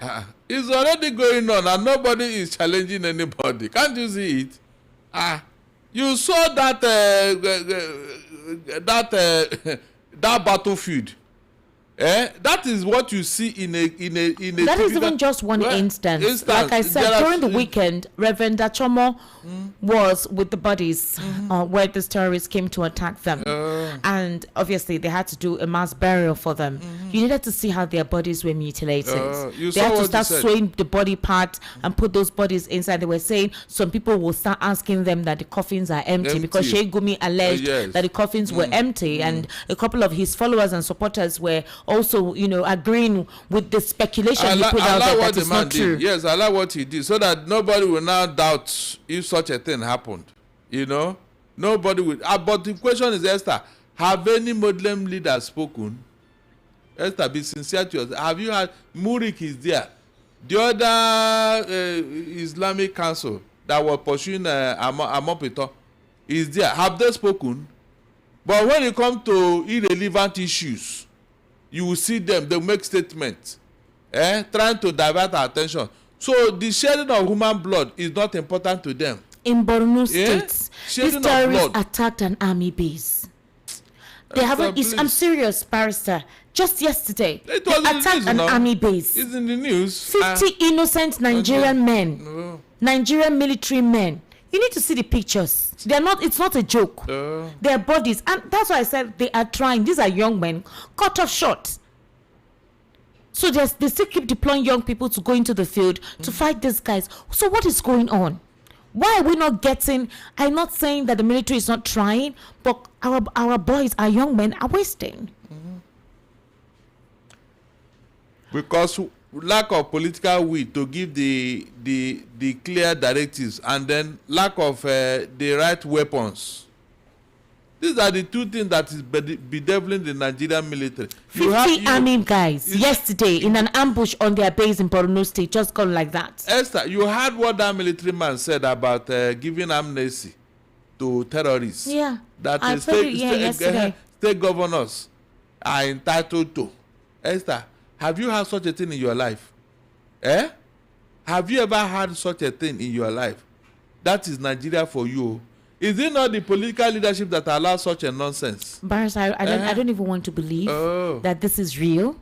It's already going on and nobody is challenging anybody. Can't you see it? You saw that that battlefield. That is what you see in a that is even just one instance. Like I said, during the weekend, Reverend Dachomo was with the bodies where these terrorists came to attack them, and obviously they had to do a mass burial for them. You needed to see how their bodies were mutilated. They had to start sewing the body part and put those bodies inside. They were saying some people will start asking them that the coffins are empty. Because Sheikh Gumi alleged that the coffins were empty, and a couple of his followers and supporters were also, agreeing with the speculation he put out there that is not true. Yes, I like what he did, so that nobody will now doubt if such a thing happened. Nobody will. But the question is, Esther, have any Muslim leaders spoken? Esther, be sincere to yourself. Have you had? Murik is there. The other Islamic Council that was pursuing Amopito is there. Have they spoken? But when it comes to irrelevant issues, you will see them, they make statements, trying to divert our attention. So the shedding of human blood is not important to them. In Borno State, these terrorists attacked an army base. They haven't. I'm serious, Barrister. Just yesterday, they attacked an army base. It's in the news. 50 innocent Nigerian men, Nigerian military men. You need to see the pictures. They're not. It's not a joke. Their bodies, and that's why I said they are trying. These are young men, cut off short. So they still keep deploying young people to go into the field to fight these guys. So what is going on? Why are we not getting? I'm not saying that the military is not trying, but our boys, our young men, are wasting. Because lack of political will to give the clear directives, and then lack of the right weapons. These are the two things that is bedeviling the Nigerian military. 50 army guys yesterday in an ambush on their base in Borno State, just gone like that. Esther, you heard what that military man said about giving amnesty to terrorists. Yeah, that state governors are entitled to. Esther, have you had such a thing in your life? Have you ever had such a thing in your life? That is Nigeria for you. Is it not the political leadership that allows such a nonsense? Barris, I don't even want to believe that this is real,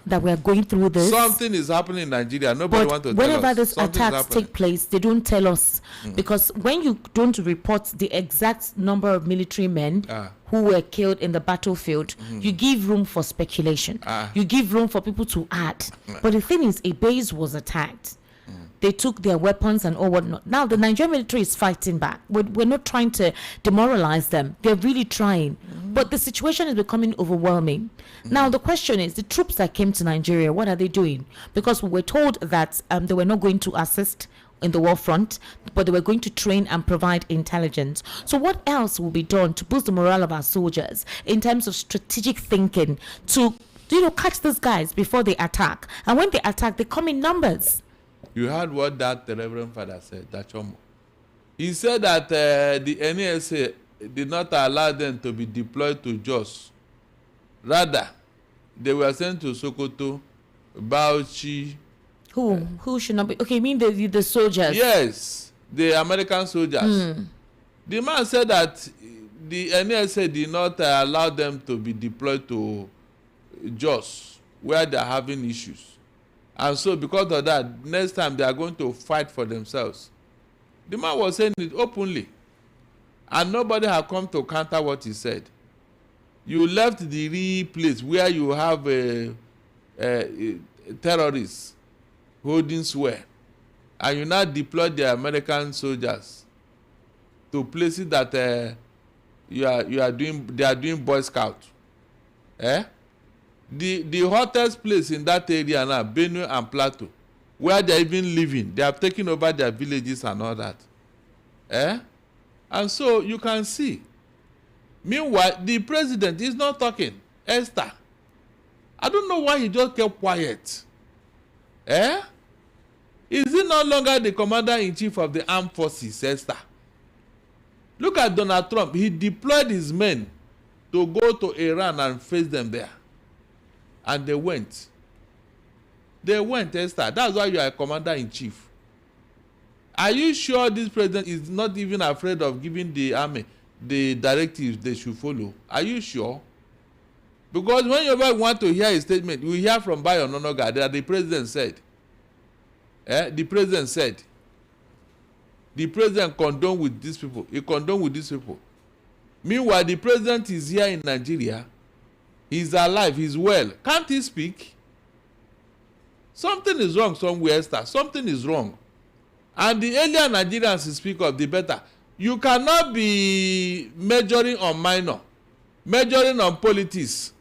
that we are going through this. Something is happening in Nigeria. Nobody wants to tell us. Whenever these attacks take place, they don't tell us. Because when you don't report the exact number of military men who were killed in the battlefield, you give room for speculation. You give room for people to add. But the thing is, a base was attacked. They took their weapons and all whatnot. Now the Nigerian military is fighting back. We're not trying to demoralize them. They're really trying. But the situation is becoming overwhelming. Now the question is, the troops that came to Nigeria, what are they doing? Because we were told that they were not going to assist in the war front, but they were going to train and provide intelligence. So what else will be done to boost the morale of our soldiers in terms of strategic thinking to, catch these guys before they attack? And when they attack, they come in numbers. You heard what that Reverend Father said, Dachomo. He said that the NSA did not allow them to be deployed to Jos. Rather, they were sent to Sokoto, Bauchi. Who should not be? Okay, you mean the soldiers? Yes, the American soldiers. The man said that the NSA did not allow them to be deployed to Jos, where they are having issues. And so because of that, next time they are going to fight for themselves. The man was saying it openly. And nobody had come to counter what he said. You left the real place where you have terrorists holding swear. And you now deploy the American soldiers to places that they are doing Boy Scout. The hottest place in that area now, Benue and Plateau, where they are even living, they have taken over their villages and all that. And so you can see. Meanwhile, the president is not talking. Esther, I don't know why he just kept quiet. Is he no longer the commander-in-chief of the armed forces, Esther? Look at Donald Trump. He deployed his men to go to Iran and face them there. And they went. They went, Esther. That's why you are a commander-in-chief. Are you sure this president is not even afraid of giving the army the directives they should follow? Are you sure? Because whenever you want to hear a statement, you hear from Bayo Nonoga that the president said. The president said. The president condoned with these people. He condoned with these people. Meanwhile, the president is here in Nigeria. He's alive. He's well. Can't he speak? Something is wrong somewhere, Esther. Something is wrong. And the earlier Nigerians speak of, the better. You cannot be majoring on minor, majoring on politics.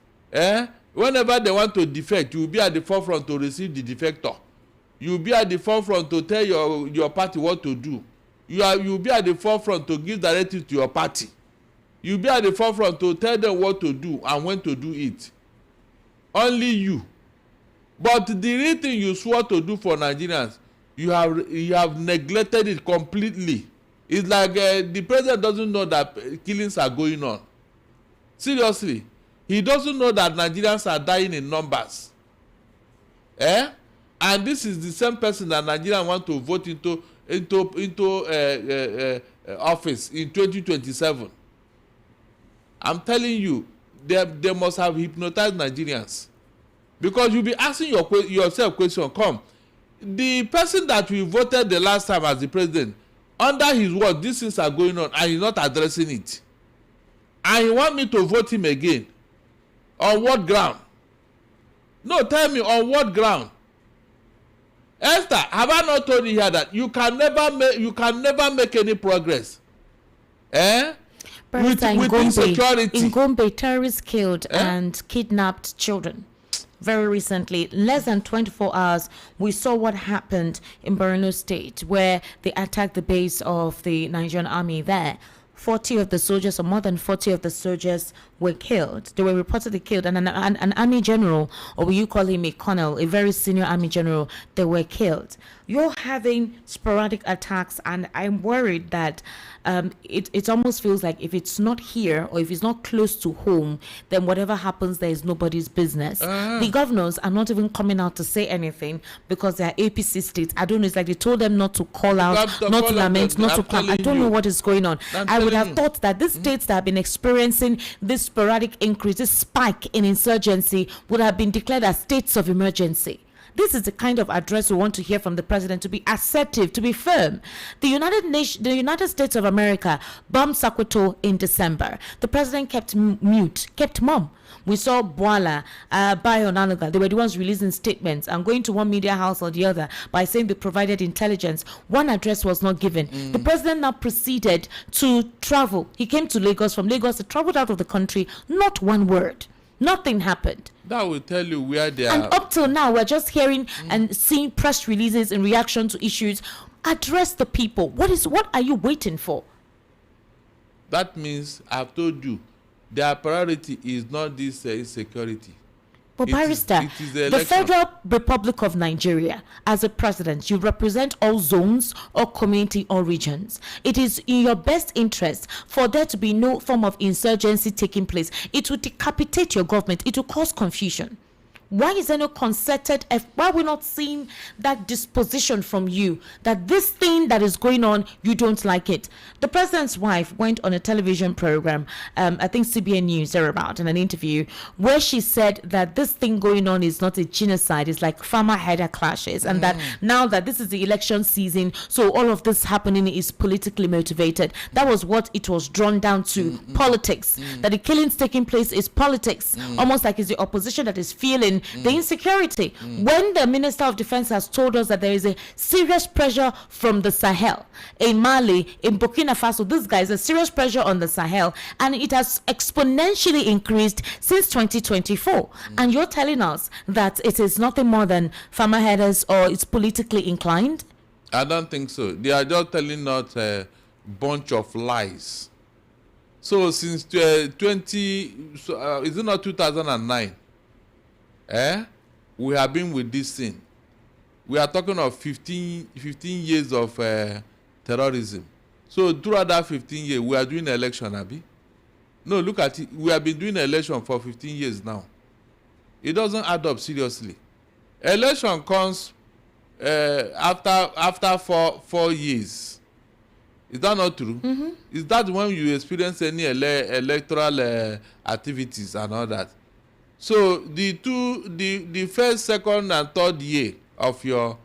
Whenever they want to defect, you will be at the forefront to receive the defector. You will be at the forefront to tell your party what to do. You will be at the forefront to give directives to your party. You will be at the forefront to tell them what to do and when to do it. Only you. But the real thing you swore to do for Nigerians, you have neglected it completely. It's like the president doesn't know that killings are going on. Seriously, he doesn't know that Nigerians are dying in numbers. And this is the same person that Nigerians want to vote into office in 2027. I'm telling you, they must have hypnotized Nigerians. Because you'll be asking yourself question, come, the person that we voted the last time as the president, under his word, these things are going on and he's not addressing it. And he want me to vote him again. On what ground? No, tell me, on what ground? Esther, have I not told you here that you can never make any progress? With insecurity. In Gombe, terrorists killed and kidnapped children. Very recently, less than 24 hours, we saw what happened in Borno State, where they attacked the base of the Nigerian army there. 40 of the soldiers, or more than 40 of the soldiers, were killed. They were reportedly killed, and an army general, or will you call him a colonel, a very senior army general, they were killed. You're having sporadic attacks, and I'm worried that it almost feels like if it's not here or if it's not close to home, then whatever happens there is nobody's business. The governors are not even coming out to say anything because they are APC states. I don't know, it's like they told them not to call out, not to lament, not to come. I don't know what is going on. I would have thought that these states that have been experiencing this sporadic increase, this spike in insurgency, would have been declared as states of emergency. This is the kind of address we want to hear from the president, to be assertive, to be firm. The United States of America bombed Sokoto in December. The president kept mute, kept mum. We saw Bwala, Bayo Nanoga. They were the ones releasing statements and going to one media house or the other by saying they provided intelligence. One address was not given. The president now proceeded to travel. He came to Lagos. From Lagos, he traveled out of the country. Not one word. Nothing happened. That will tell you where they are. And up till now, we're just hearing and seeing press releases in reaction to issues. Address the people. What are you waiting for? That means, I've told you, their priority is not this insecurity. But Barrister, the Federal Republic of Nigeria, as a president, you represent all zones, all community, all regions. It is in your best interest for there to be no form of insurgency taking place. It will decapitate your government. It will cause confusion. Why is there no concerted effort? Why are we not seeing that disposition from you that this thing that is going on, you don't like it? The president's wife went on a television program, I think CBN News thereabout, in an interview where she said that this thing going on is not a genocide, it's like farmer-herder clashes, and that now that this is the election season, so all of this happening is politically motivated. That was what it was drawn down to, politics. That the killings taking place is politics, almost like it's the opposition that is feeling the insecurity. When the Minister of Defense has told us that there is a serious pressure from the Sahel, in Mali, in Burkina Faso, this guy is a serious pressure on the Sahel, and it has exponentially increased since 2024. And you're telling us that it is nothing more than farmer headers, or it's politically inclined? I don't think so. They are just telling us a bunch of lies. So since is it not 2009? We have been with this thing. We are talking of 15 years of terrorism. So throughout that 15 years, we are doing election, Abi. No, look at it. We have been doing election for 15 years now. It doesn't add up seriously. Election comes after 4 years. Is that not true? Is that when you experience any electoral activities and all that? So the first, second, and third year of your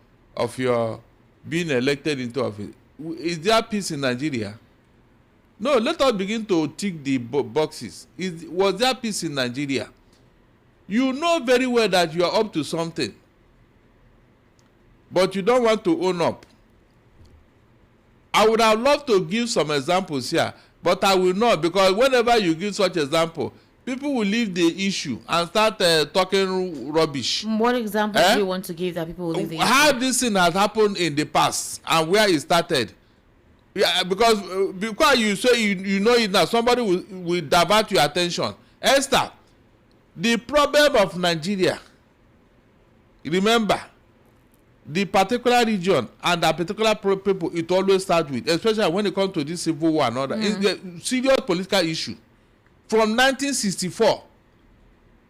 being elected into office, is there peace in Nigeria? No, let us begin to tick the boxes. Was there peace in Nigeria? You know very well that you are up to something, but you don't want to own up. I would have loved to give some examples here, but I will not, because whenever you give such example, people will leave the issue and start talking rubbish. What example do you want to give that people will leave the issue? How this thing has happened in the past and where it started. Yeah, because you say you know it now, somebody will divert your attention. Esther, the problem of Nigeria, remember, the particular region and the particular people it always starts with, especially when it comes to this civil war and all that, it's a serious political issue. From 1964,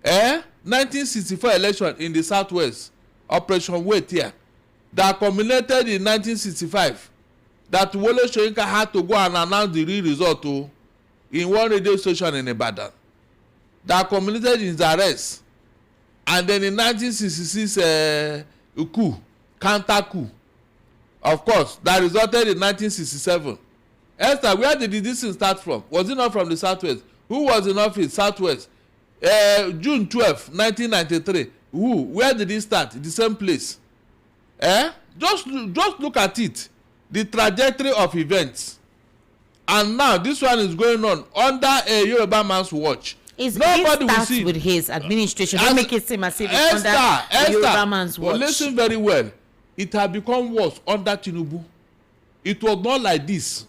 1964 election in the Southwest, Operation Wait here, that culminated in 1965, that Wole Soyinka had to go and announce the real result in one radio station in Ibadan. That culminated in his arrest. And then in 1966, coup, counter coup, of course, that resulted in 1967. Esther, where did this thing start from? Was it not from the Southwest? Who was in office? Southwest. June 12, 1993. Who? Where did it start? The same place. Just look at it. The trajectory of events. And now this one is going on under a Yoruba man's watch. Nobody will see with his administration. Don't make it seem as if it's under Yoruba man's watch. Well, listen very well. It has become worse under Tinubu. It was not like this.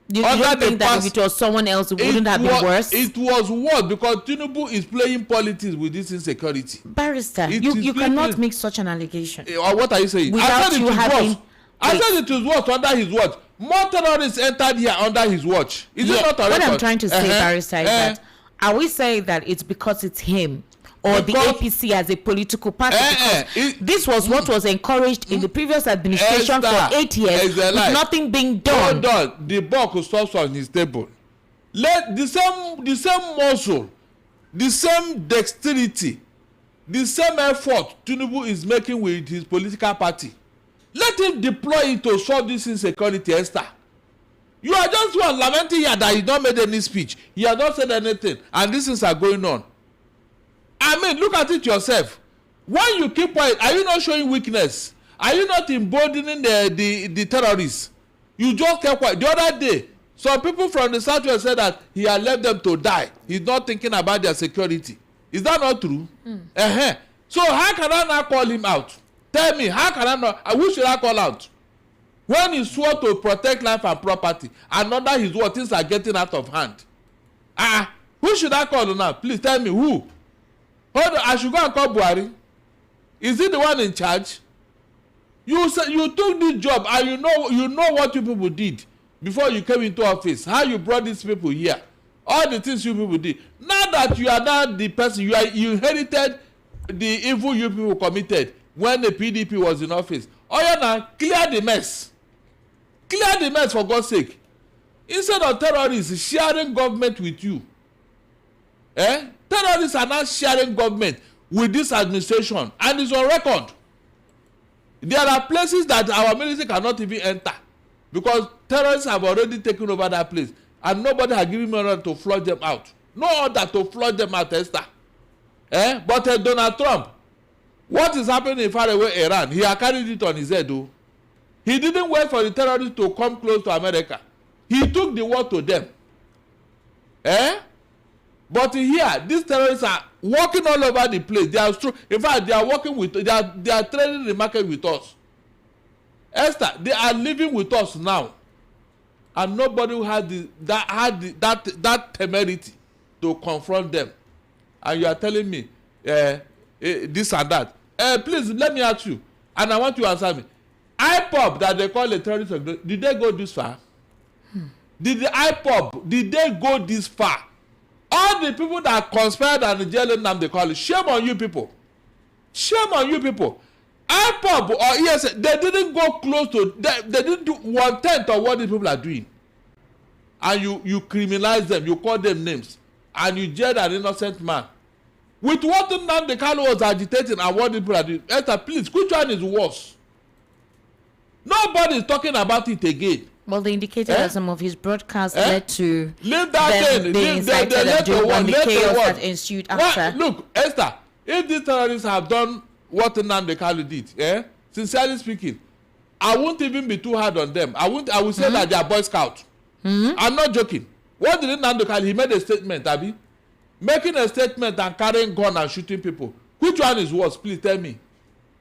You don't think that if it was someone else, it wouldn't have been worse? It was worse because Tinubu is playing politics with this insecurity. Barrister, you cannot make such an allegation. What are you saying? I said it was worse under his watch. More terrorists entered here under his watch. Is it not a record? What I'm trying to say, Barrister, is that are we saying that it's because it's him or the APC as a political party? This was what was encouraged in the previous administration for 8 years with nothing being done. Hold on. The buck stops on his table. Let the same muscle, the same dexterity, the same effort Tinubu is making with his political party. Let him deploy it to solve this insecurity, Esther. You are just one lamenting here that he not made any speech. He has not said anything, and these things are going on. I mean, look at it yourself. When you keep quiet, are you not showing weakness? Are you not emboldening the terrorists? You just kept quiet. The other day, some people from the Southwest said that he had left them to die. He's not thinking about their security. Is that not true? So how can I not call him out? Tell me, how can I not? Who should I call out? When he swore to protect life and property, and under his word, things are getting out of hand. Who should I call now? Please tell me who. Hold on, I should go and call Buhari. Is he the one in charge? You took this job and you know what you people did before you came into office. How you brought these people here. All the things you people did. Now that you are not the person, you inherited the evil you people committed when the PDP was in office. Oh yeah, now clear the mess. Clear the mess for God's sake. Instead of terrorists sharing government with you, terrorists are not sharing government with this administration, and it's on record. There are places that our military cannot even enter because terrorists have already taken over that place, and nobody has given me order to flush them out. No order to flush them out, Esther. But Donald Trump, what is happening in faraway Iran? He has carried it on his head, though. He didn't wait for the terrorists to come close to America. He took the war to them. But here, these terrorists are walking all over the place. They are in fact, they are working with. They are trading the market with us. Esther, they are living with us now, and nobody who had that temerity to confront them. And you are telling me this and that. Please let me ask you, and I want you to answer me. IPOB that they call a terrorist organization, did they go this far? Did the IPOB, did they go this far? All the people that conspired and jailing them, they call it. Shame on you people. Shame on you people. IPOB or ESA, they didn't go close to, they didn't do 1/10 of what these people are doing. And you criminalize them, you call them names, and you jail an innocent man. With what Nnamdi Kanu was agitating and what these people are doing, Esther, please, which one is worse? Nobody is talking about it again. Well, they indicated that some of his broadcasts led to leave that them being incited and the chaos that ensued after. Look, Esther, if these terrorists have done what Nnamdi Kanu did, sincerely speaking, I won't even be too hard on them. I will say that they are Boy Scouts. I'm not joking. What did Nnamdi Kanu? He made a statement, Abi. Making a statement and carrying gun and shooting people. Which one is worse? Please tell me.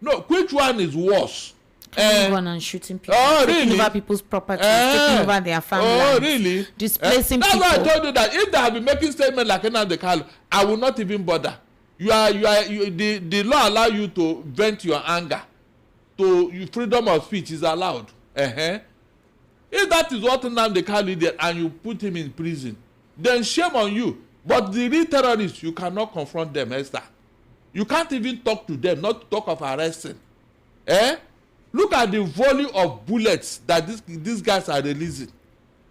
No, which one is worse? Gun and shooting people, taking over people's property, taking over their families, really? Displacing that's people. That's why I told you that if they have been making statements like Nnamdi Kanu, I will not even bother. The law allow you to vent your anger. Freedom of speech is allowed. If that is what Nnamdi Kanu did and you put him in prison, then shame on you. But the real terrorists, you cannot confront them, Esther. You can't even talk to them, not to talk of arresting. Look at the volume of bullets that these guys are releasing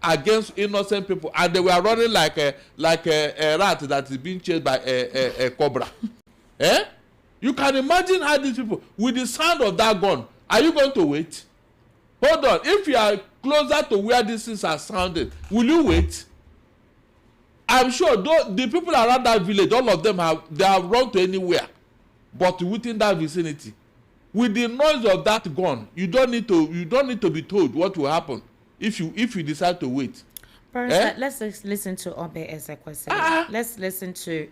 against innocent people, and they were running like a rat that is being chased by a cobra. You can imagine how these people, with the sound of that gun, are you going to wait? Hold on. If you are closer to where these things are sounding, will you wait? I'm sure the people around that village, all of them have run to anywhere, but within that vicinity. With the noise of that gun, you don't need to be told what will happen if you decide to wait. First, let's listen to Obe Ezekwesili. Let's listen to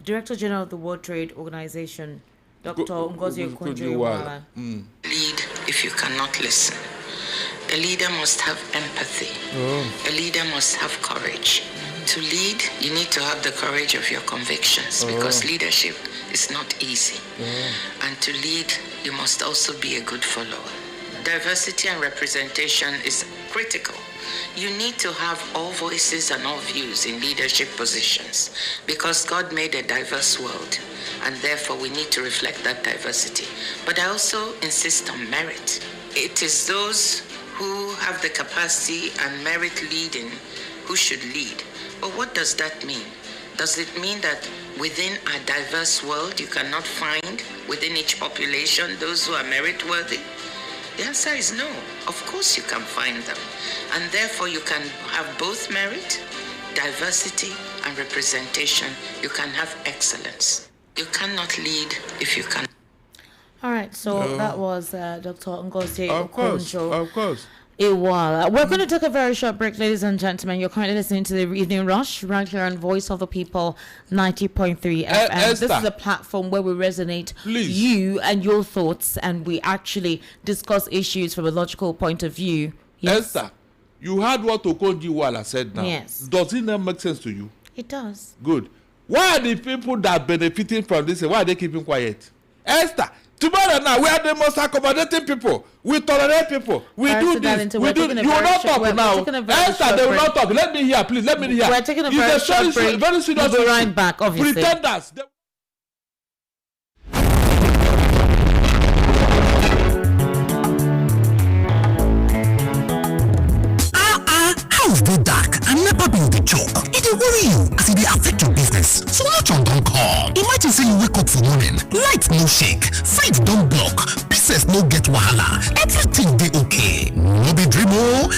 Director General of the World Trade Organization, Dr. Ngozi Okonjo-Iweala. Lead if you cannot listen. A leader must have empathy. A leader must have courage. To lead, you need to have the courage of your convictions because leadership is not easy. And to lead, you must also be a good follower. Diversity and representation is critical. You need to have all voices and all views in leadership positions because God made a diverse world, and therefore we need to reflect that diversity. But I also insist on merit. It is those who have the capacity and merit leading who should lead. But what does that mean? Does it mean that within a diverse world you cannot find within each population those who are merit-worthy? The answer is no. Of course you can find them. And therefore you can have both merit, diversity, and representation. You can have excellence. You cannot lead if you can. All right, so that was Dr. Ngozi Okonjo. Of course. Iweala. We're going to take a very short break, ladies and gentlemen. You're currently listening to the Evening Rush right here on Voice of the People 90.3 FM. This is a platform where we resonate you and your thoughts, and we actually discuss issues from a logical point of view. Yes? Esther, you heard what Okonjo-Iweala said now. Yes. Does it not make sense to you? It does. Good. Why are the people that are benefiting from this, why are they keeping quiet? Esther, tomorrow now, we are the most accommodating people. We tolerate people. We do this. We do. You will not talk now. Esther, they will not talk. Let me hear, please. Let me hear. We're taking a very short break. Very serious. We'll be right back, obviously. Pretenders. Solution don't come. Imagine say you wake up for morning, light no shake, fight don't block, business no get wahala, everything dey okay. No be dream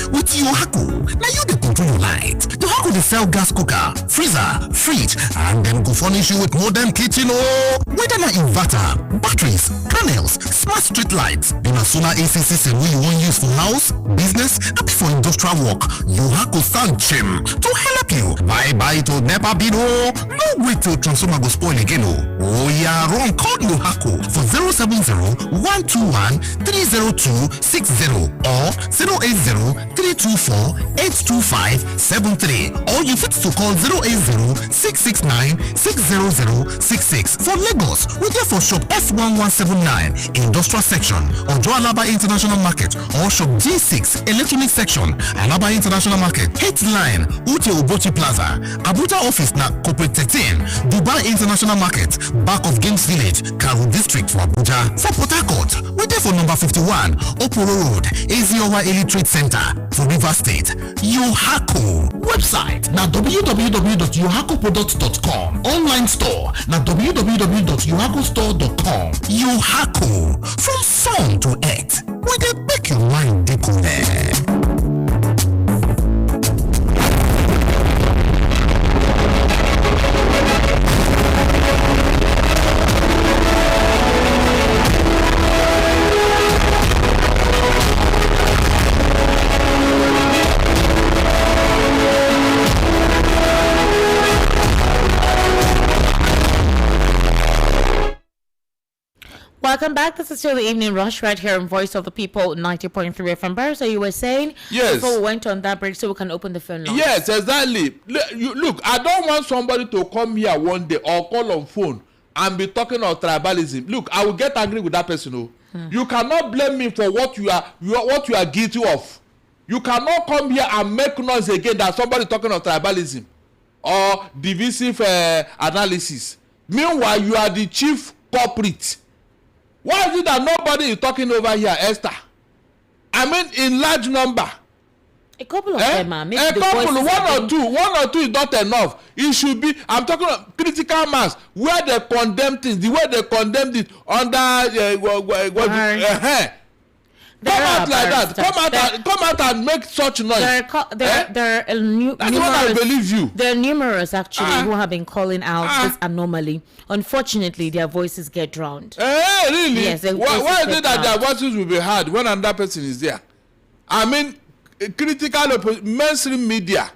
with Yohaku. Now you dey control your light. Yohaku dey sell gas cooker, freezer, fridge, and then go furnish you with modern kitchen whether na inverter, batteries, panels, smart street lights, then a solar AC system wey you wan use for house, business, and for industrial work. Yohaku stand chim to help you. Bye to NEPA bill no wait till transformer go spoil again Oh yeah, run call Yohaku for 070-121-30260 or 080-324-82573, or you fit to call 080-669-60066. For Lagos, we there for shop F1179 Industrial Section, Ojo Alaba International Market, or shop G6 Electronic Section, Alaba International Market, Headline, Ute Obochi Plaza, Abuja Office na Corporate 13, Dubai International Market, back of Games Village, Karu District for Abuja. For Port Harcourt, we there for number 51, Oporo Road, Eziowa Elite Trade Center, for River State. Yohaku website na www.yohakuproducts.com. Online store na www.yohakustore.com. Yohaku, from sun to earth, we dey make your mind dey connect. Welcome back. This is still the Evening Rush right here on Voice of the People 90.3 FM. Barry, so you were saying before we went on that break so we can open the phone line. Yes, exactly. Look, I don't want somebody to come here one day or call on phone and be talking of tribalism. Look, I will get angry with that person. You cannot blame me for what you are guilty of. You cannot come here and make noise again that somebody talking of tribalism or divisive analysis. Meanwhile, you are the chief culprit. Why is it that nobody is talking over here, Esther? I mean, in large number. A couple of them, maybe a couple, one or two is not enough. It should be. I'm talking about critical mass, where they condemn things, the way they condemned it under come out like that. Come out and make such noise. That's what I believe you. There are numerous actually who have been calling out this anomaly. Unfortunately, their voices get drowned. Really? Yes. Why is it that their voices will be heard when another person is there? I mean, critical mainstream media,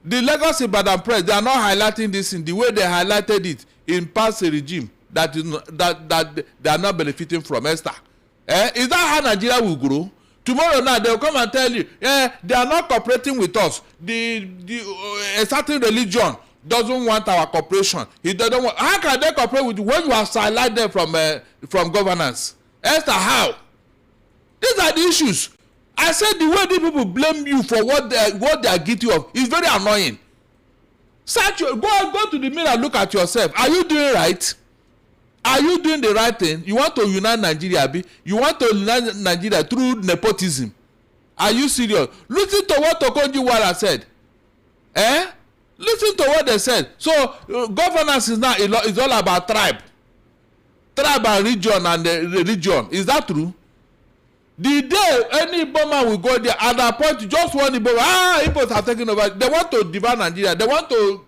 the Lagos Ibadan press, they are not highlighting this in the way they highlighted it in past regime that they are not benefiting from, Esther. Is that how Nigeria will grow? Tomorrow now they will come and tell you, they are not cooperating with us. A certain religion doesn't want our cooperation. He doesn't want. How can they cooperate with you when you have sidelined them from governance? Esther, how? These are the issues. I said the way these people blame you for what they are guilty of is very annoying. Go to the mirror and look at yourself. Are you doing right? Are you doing the right thing? You want to unite Nigeria, Abi? You want to unite Nigeria through nepotism? Are you serious? Listen to what Okonjo-Iweala said. Listen to what they said. So governance is now is all about tribe and region and religion. Is that true? The day any Igbo will go there and appoint just one Igbo, Igbos have taken over. They want to divide Nigeria. They want to.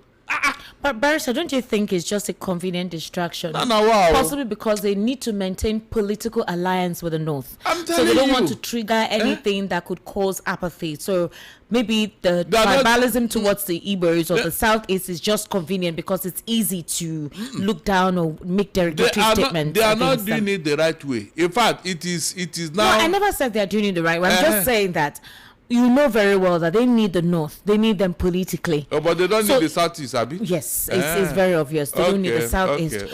But Barrister, don't you think it's just a convenient distraction? Wow. Possibly because they need to maintain political alliance with the North. So they don't want to trigger anything that could cause apathy. So maybe the tribalism towards the Igbos or the Southeast is just convenient because it's easy to look down or make derogatory statements. They are not doing it the right way. In fact, it is now. No, I never said they are doing it the right way. I'm just saying that. You know very well that they need the North. They need them politically. Oh, but they don't need the Southeast, Abi? Yes, it's very obvious. They don't need the Southeast.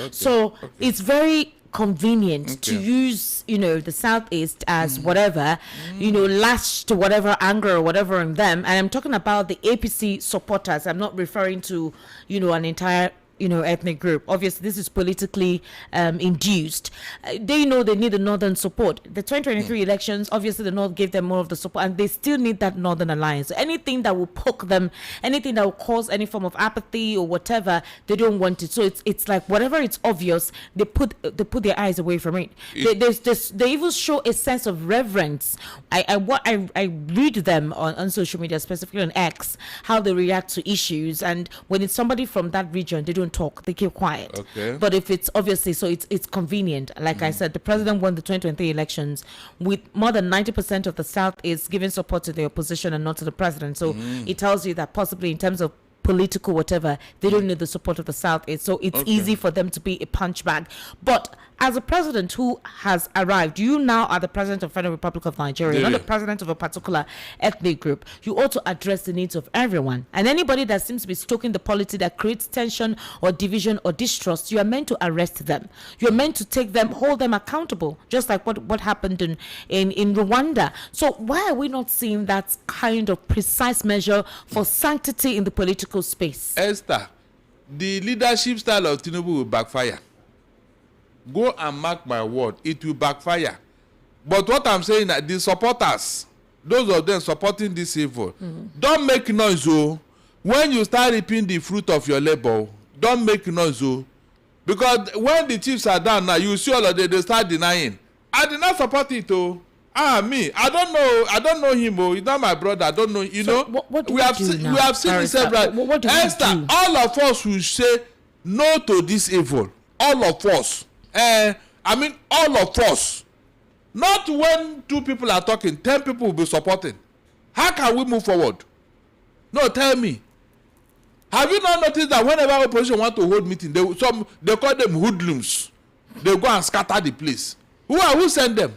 It's very convenient to use, the Southeast as whatever, lashed to whatever anger or whatever in them. And I'm talking about the APC supporters. I'm not referring to, an entire ethnic group. Obviously, this is politically induced. They know they need the northern support. The 2023 elections, obviously, the north gave them more of the support, and they still need that northern alliance. So anything that will poke them, anything that will cause any form of apathy or whatever, they don't want it. So it's like whatever it's obvious, they put their eyes away from it. They even show a sense of reverence. I read them on social media, specifically on X, how they react to issues, and when it's somebody from that region, they don't talk, they keep quiet. Okay. But if it's obviously, so it's convenient. Like I said, the president won the 2023 elections with more than 90% of the South is giving support to the opposition and not to the president. So it tells you that possibly in terms of political whatever, they don't need the support of the South. So it's easy for them to be a punch bag. But as a president who has arrived, you now are the president of the Federal Republic of Nigeria, not the president of a particular ethnic group. You ought to address the needs of everyone. And anybody that seems to be stoking the policy that creates tension or division or distrust, you are meant to arrest them. You're meant to take them, hold them accountable, just like what happened in Rwanda. So why are we not seeing that kind of precise measure for sanctity in the political space? Esther, the leadership style of Tinubu will backfire. Go and mark my word, it will backfire. But what I'm saying that the supporters, those of them supporting this evil, don't make noise. When you start reaping the fruit of your labor, don't make noise. Because when the chiefs are down now, you see all of them, they start denying. I did not support it. Me, I don't know him. He's not my brother. I don't know. What do we have seen this several. What do Esther, all of us will say no to this evil. All of us. All of us. Not when 2 people are talking, 10 people will be supporting. How can we move forward? No, tell me. Have you not noticed that whenever opposition want to hold meeting, they call them hoodlums. They go and scatter the place. Who sent them?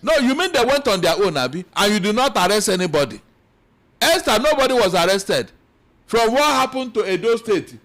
No, you mean they went on their own, Abi, and you did not arrest anybody? Esther, nobody was arrested. From what happened to Edo State.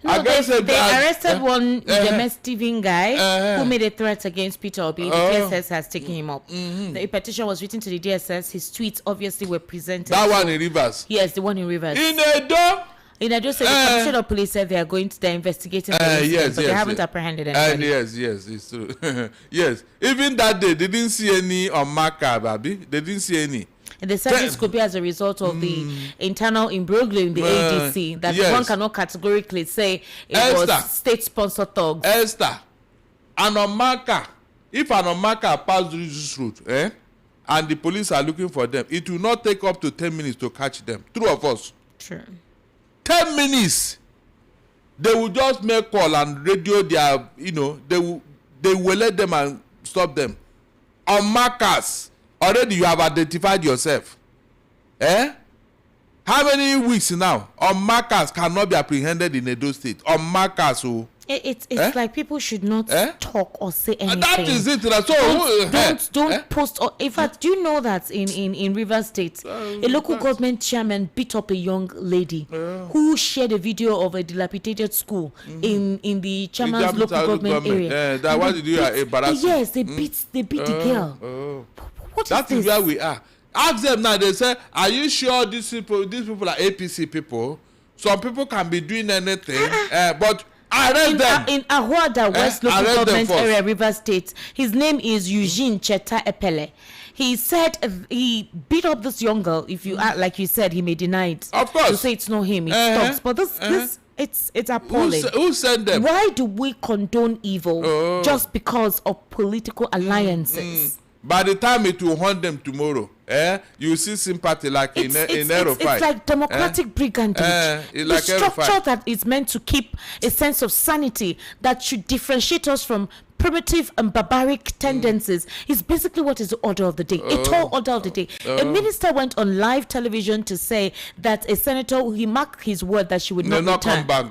No, they arrested one Steven guy who made a threat against Peter Obi. The DSS has taken him up. The petition was written to the DSS. His tweets obviously were presented. That one in Rivers? Yes, the one in Rivers. In Edo? In Edo State, the Commissioner of Police said they're investigating the incident, but they haven't apprehended anybody. Yes, it's true. Yes. Even that day, they didn't see any on marker, baby. They didn't see any. And they said this could be as a result of the internal imbroglio in the ADC, that one cannot categorically say it was state-sponsored thugs. Esther, an on-marker, if an on-marker passed this route, and the police are looking for them, it will not take up to 10 minutes to catch them. True of us. True. 10 minutes. They will just make call and radio their, they will let them and stop them. On markers, already you have identified yourself. How many weeks now? On markers cannot be apprehended in Edo State. On markers, It's like people should not talk or say anything. That is it. So don't post. In fact, do you know that in Rivers State, a local government chairman beat up a young lady who shared a video of a dilapidated school in the chairman's local government area. That was embarrassing. Yes, they beat the girl. That is where we are. Ask them now. They say, "Are you sure these people are APC people? Some people can be doing anything, but." In Ahuada, West Local Government Area, Rivers State, his name is Eugene Cheta Epele. He said he beat up this young girl. If you act like you said, he may deny it. Of course, to say it's not him, it stops. But this it's appalling. Who sent them? Why do we condone evil just because of political alliances? By the time it will haunt them tomorrow, you see sympathy like in Rufi. It's like democratic brigandage. It's the like structure that is meant to keep a sense of sanity that should differentiate us from primitive and barbaric tendencies is basically what is the order of the day, a tall order of the day. A minister went on live television to say that a senator, he marked his word that she would not return. Come back.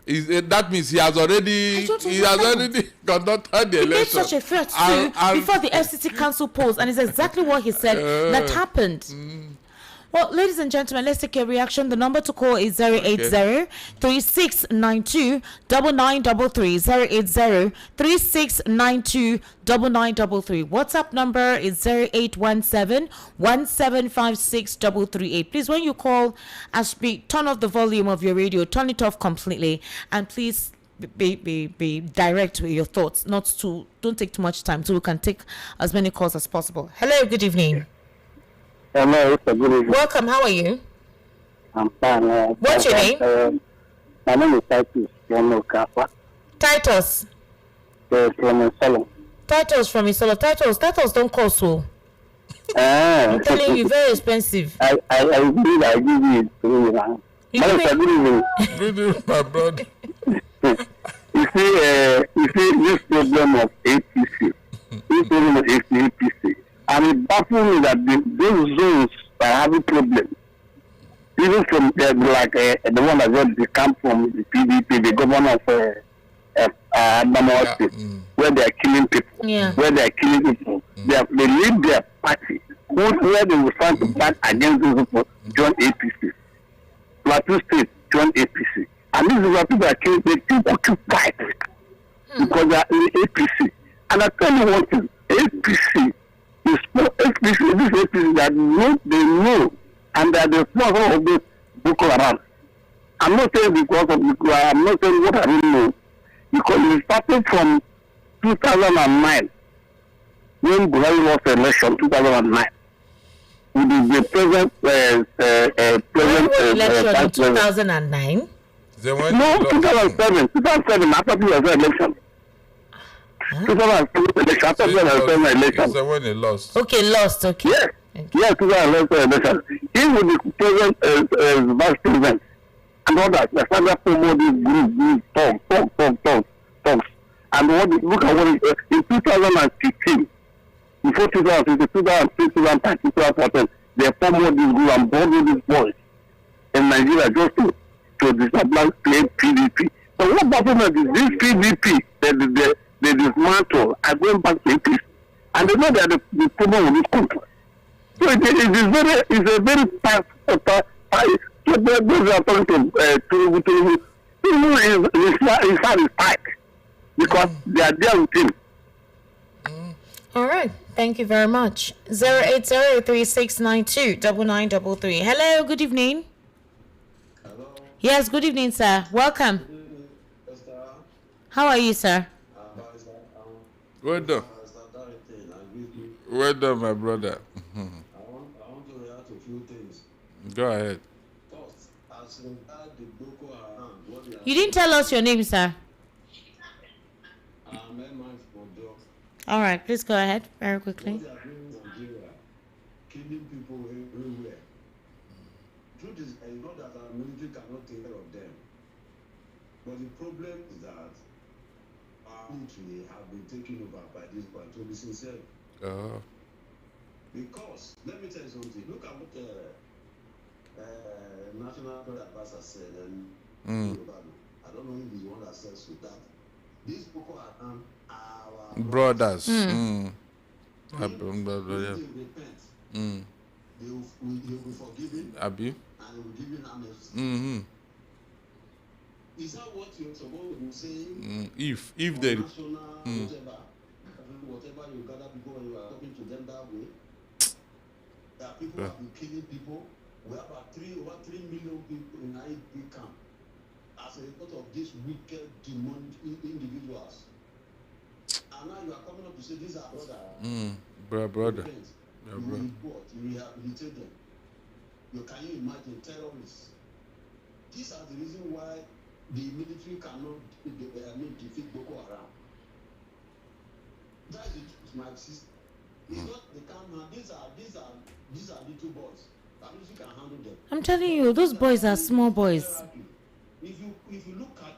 That means he has already conducted the election. He made such a threat too before the FCC council polls, and it's exactly what he said that happened. Well, ladies and gentlemen, let's take a reaction. The number to call is 080-3692-9933. 080-3692-9933. WhatsApp number is 0817-1756-338. Please, when you call and speak, turn off the volume of your radio, turn it off completely, and please be direct with your thoughts. Don't take too much time, so we can take as many calls as possible. Hello, good evening. Hello, good evening. Welcome. How are you? I'm fine. What's your name? My name is Titus from Okafa. Titus. From Solomon. Titus from Isolo. Titus don't cost so. I'm telling you, very expensive. I give it to you now. You give me- Good evening. Good evening, my brother. You see this problem of APC. This problem of APC. And it baffles me that those zones are having problems. Even from the one that got the camp from the PDP, the governor of Adamawa State, where they are killing people. Yeah. Where they are killing people. They leave their party. Where they will try to fight against those people, join APC. Plateau State, join APC. And this is what people are killing. They keep occupied because they are in APC. And I tell you one thing, APC is for APC, this APC that they know, and that the sponsor of this Boko Haram. I'm not saying because of Boko Haram, I'm not saying what I really know. Because it started from 2009, when Buhari lost the election, 2009. With the present election in 2009? No, 2007. 2007, after the election. 2007 election, after the election. So when he lost. Okay, lost, okay. Yes. Yes, 2011 election. He was the present vice president. And all that. The father promoted this group, talks. And look at what in 2015, before 2015, 2013, 2014, they promoted this group and brought these boys in Nigeria just to dismantle PDP. But what happened is this PDP, they dismantle and going back to APC. And they know that the problem with this country. So it's a very fast. So those are talking to his side is tight because they are there with him. All right. Thank you very much. 080-3692-9933. Hello, good evening. Hello. Yes, good evening, sir. Welcome. How are you, sir? Well done. Well done, my brother. I want to react to a few things. Go ahead. First, as regard the Boko Haram, what they are You didn't tell us your name, sir. All right, please go ahead very quickly. what they are doing in Nigeria, killing people everywhere. Truth is, I know that our military cannot take care of them. But the problem is that our military have been taken over by this one, to be sincere. Because, let me tell you something, look at what National Advisor said, and I don't know if he's the one that says to that. These Boko Haram are our Brothers. If they repent, they will be forgiven Abi. and they will give you amnesty. Is that what you're supposed to be saying? If they National, whatever you gather people when you are talking to them that way, that people have been killing people. We have over 3 million people in IEP camp as a result of these wicked, demonic individuals. And now you are coming up to say these are brother. You report, you rehabilitate them. Can you imagine terrorists? These are the reason why the military cannot defeat Boko Haram. That is my sister. It's not they can't handle. These are little boys. The military can handle them. I'm telling you, those boys are small boys. If you look at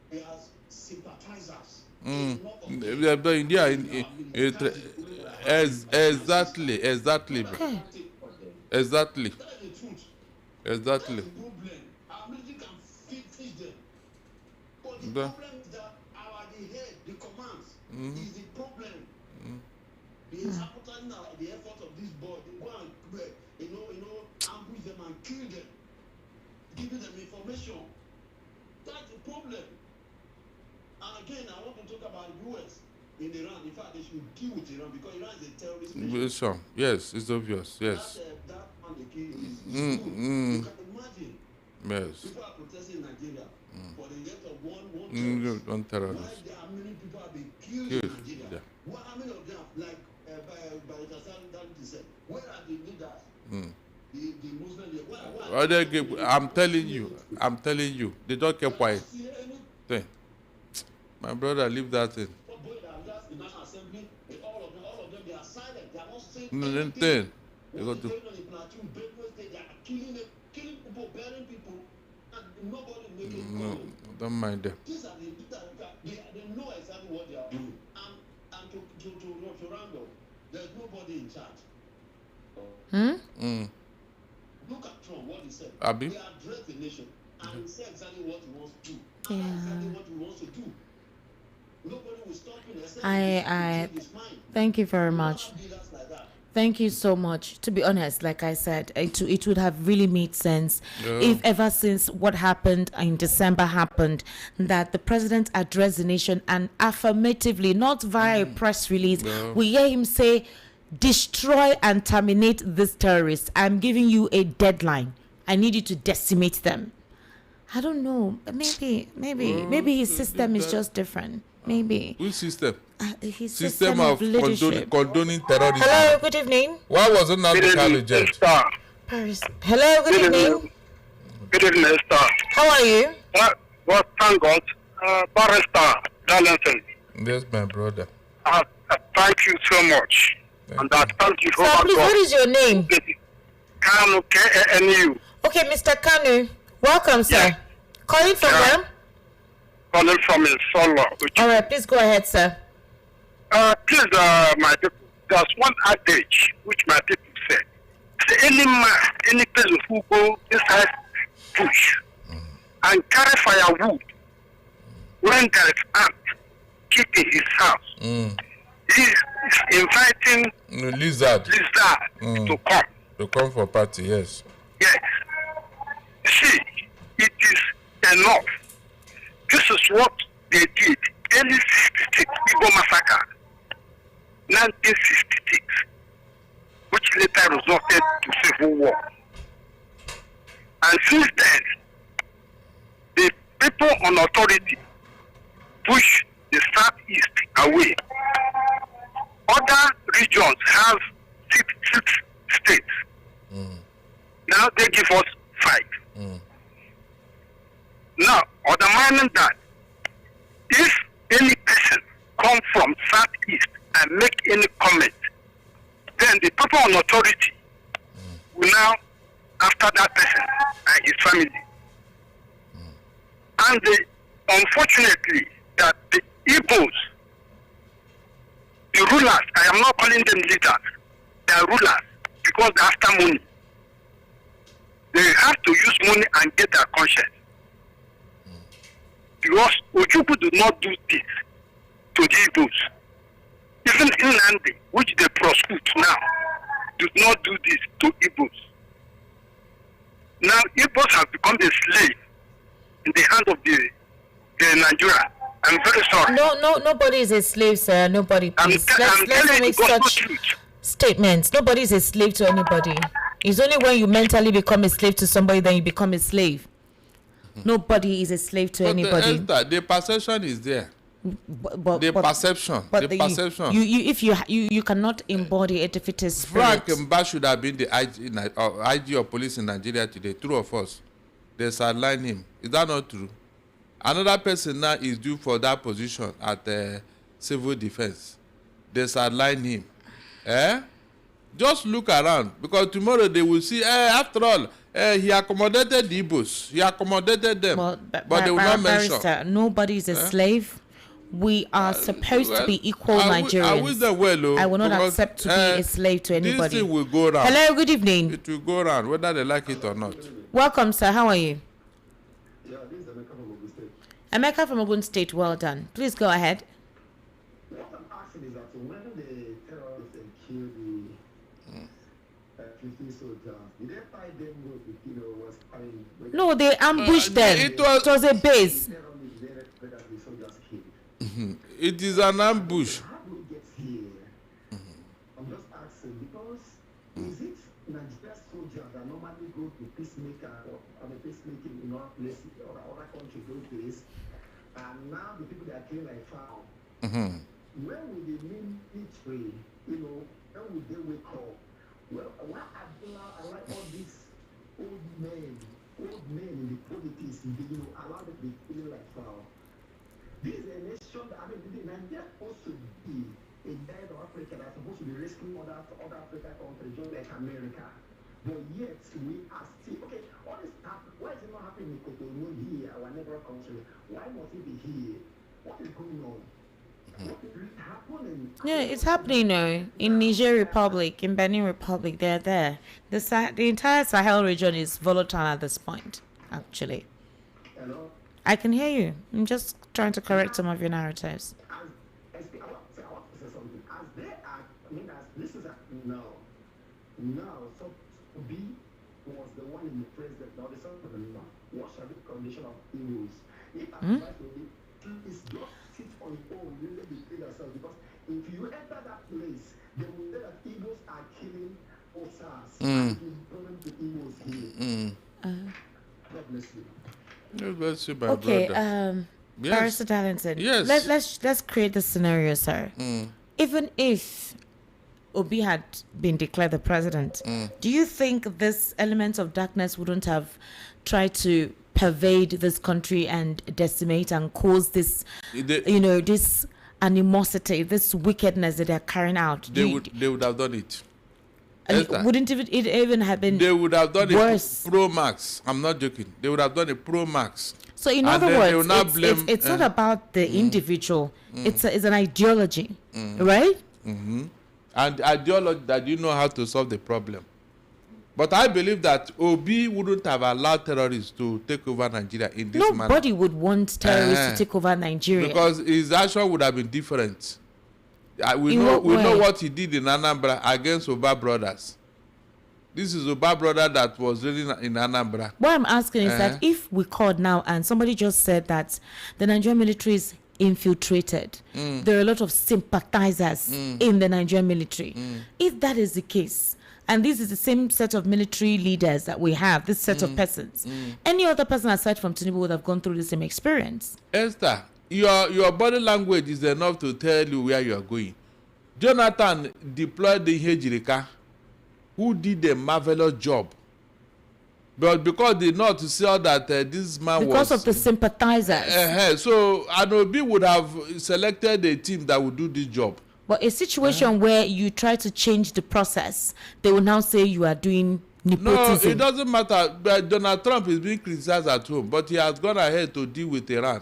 they are sympathizers. Exactly. Okay. Exactly. That is the truth. Exactly. That's the problem. Our military can fix them. But the The- problem is that the head, the commands, is the problem. They are sabotaging the effort of this board. They go and, arm and kill them, giving them information. That's the problem. And again, I want to talk about US in Iran. In fact, they should deal with Iran because Iran is a terrorist nation. Yes, it's obvious. Yes. That man they kill is good. You can imagine. Yes. People are protesting in Nigeria for the death of one terrorist. Why how many people have been killed in Nigeria? Yeah. How many of them, like by the said, where are the leaders? The Muslim leaders? Where I'm telling you, they don't keep quiet. My brother, leave that thing. All of them, they are silent. They are not saying anything. They go to they are killing people, burying people, and nobody making no, don't mind them. These are they know exactly what they are doing. And to Randall, there's nobody in charge. Look at Trump, what he said. Abi? He addressed the nation and he said exactly what he wants to do. And exactly what he wants to do. Nobody will stop him except I thank you very much. Thank you so much. To be honest, like I said, it would have really made sense if ever since what happened in December happened, that the president addressed the nation and affirmatively, not via a press release, we hear him say, destroy and terminate these terrorists. I'm giving you a deadline. I need you to decimate them. I don't know. Maybe his system is just different. Maybe. Which system? His System of leadership. condoning terrorism. Hello, good evening. Why was it not the reject? Paris. Hello, good evening. Good evening, Esther. How are you? Well, thank God. Barrister Darlington. Yes, my brother. Thank you so much. Thank you for Sir, please, what is your name? Kanu, K-A-N-U. Okay, Mr. Kanu. Welcome, sir. Yeah. Calling from where? Calling from Solo. All right, please go ahead, sir. Please, my people, there's one adage which my people said. Say, any man, any person who go inside bush and carry firewood when there is ant keep in his house, he is inviting lizard to come. To come for party, yes. Yes. See, it is enough. This is what they did. Early 66 Igbo massacre, 1966, which later resulted to civil war. And since then, the people on authority push the southeast away. Other regions have six states. Now they give us 5. Now, undermining that, if any person come from southeast and make any comment, then the people on authority will now after that person and his family. And unfortunately, that the Igbos, the rulers, I am not calling them leaders, they are rulers because they after money. They have to use money and get their conscience. Because Ojukwu do not do this to the Igbos. Even in Nandi, which they prosecute now, do not do this to Igbos. Now Igbos have become a slave in the hand of the Nigeria. I'm very sorry. Nobody is a slave, sir. Nobody, please. Let's make such statements. Nobody is a slave to anybody. It's only when you mentally become a slave to somebody that you become a slave. Nobody is a slave to anybody. The perception is there. The perception. You cannot embody a defeated spirit. Frank Mba should have been the IG of police in Nigeria today. True of us. They sideline him. Is that not true? Another person now is due for that position at civil defense. They sideline him. Just look around, because tomorrow they will see, after all, he accommodated the Igbos. He accommodated them. But they will not mention. Nobody is a slave. We are supposed to be equal Nigerians. I will not accept to be a slave to anybody. This thing will go around. Hello, good evening. It will go around, whether they like it or not. Welcome, sir. How are you? Yeah, this is Emeka from Ogun State. Emeka from Ogun State. Well done. Please go ahead. What I'm asking is that when the terrorists killed 15 soldiers. Did they fight them with, was, I mean, No, they ambushed them. it was a base. later on they that the soldiers killed. it is an ambush. How do we get here? I'm just asking because is it Nigeria soldiers that normally go to peacemaker or peacemaking in other places or other countries those days, and now the people that are killing like foul? When will the military, when will they wake up? Well, why are they like all these old men in the politics, allow them to be feeling like foul? This is a nation that, Nigeria is supposed to be a guide of Africa that's supposed to be rescuing other African countries, just like America. But yet, we are still, okay, all this happen. Why is it not happening in Cotonou here, our neighbor country? Why must it be here? What is going on? What is really happening? Yeah, it's happening in Niger Republic, in Benin Republic. They're there. The entire Sahel region is volatile at this point, actually. Hello? I can hear you. I'm just trying to correct some of your narratives. I want to say something. As they are, as this is now, so B was the one in the president, now the son of the man. What shall be the condition of Igbos? If advice will be, please just sit on your own, really be free yourself, because if you enter that place, they will say that Igbos are killing Osas. And it is problem to Igbos here. God bless you. God bless you, my Okay, brother. Yes. Barrister Darlington. Yes. Let's create the scenario, sir. Even if Obi had been declared the president, do you think this element of darkness wouldn't have tried to pervade this country and decimate and cause this, this animosity, this wickedness that they're carrying out? They would have done it. Wouldn't it even have been They would have done worse? it Pro Max. I'm not joking. They would have done it Pro Max. So in And other then they will words, not it's not about the individual. It's an ideology, right? And ideology that you know how to solve the problem. But I believe that Obi wouldn't have allowed terrorists to take over Nigeria in this manner. Nobody would want terrorists to take over Nigeria. Because his action would have been different. We In know what way? what he did in Anambra against Oba brothers. This is Oba brother that was really in Anambra. What I'm asking is that if we called now and somebody just said that the Nigerian military is infiltrated, there are a lot of sympathizers in the Nigerian military. If that is the case, and this is the same set of military leaders that we have, this set of persons, any other person aside from Tinubu would have gone through the same experience. Esther, your body language is enough to tell you where you are going. Jonathan deployed the Hejirika, who did a marvelous job. But because they know to see that this man Because of the sympathizers. So Anobi would have selected a team that would do this job. But a situation where you try to change the process, they will now say you are doing nepotism. No, it doesn't matter. But Donald Trump is being criticized at home, but he has gone ahead to deal with Iran.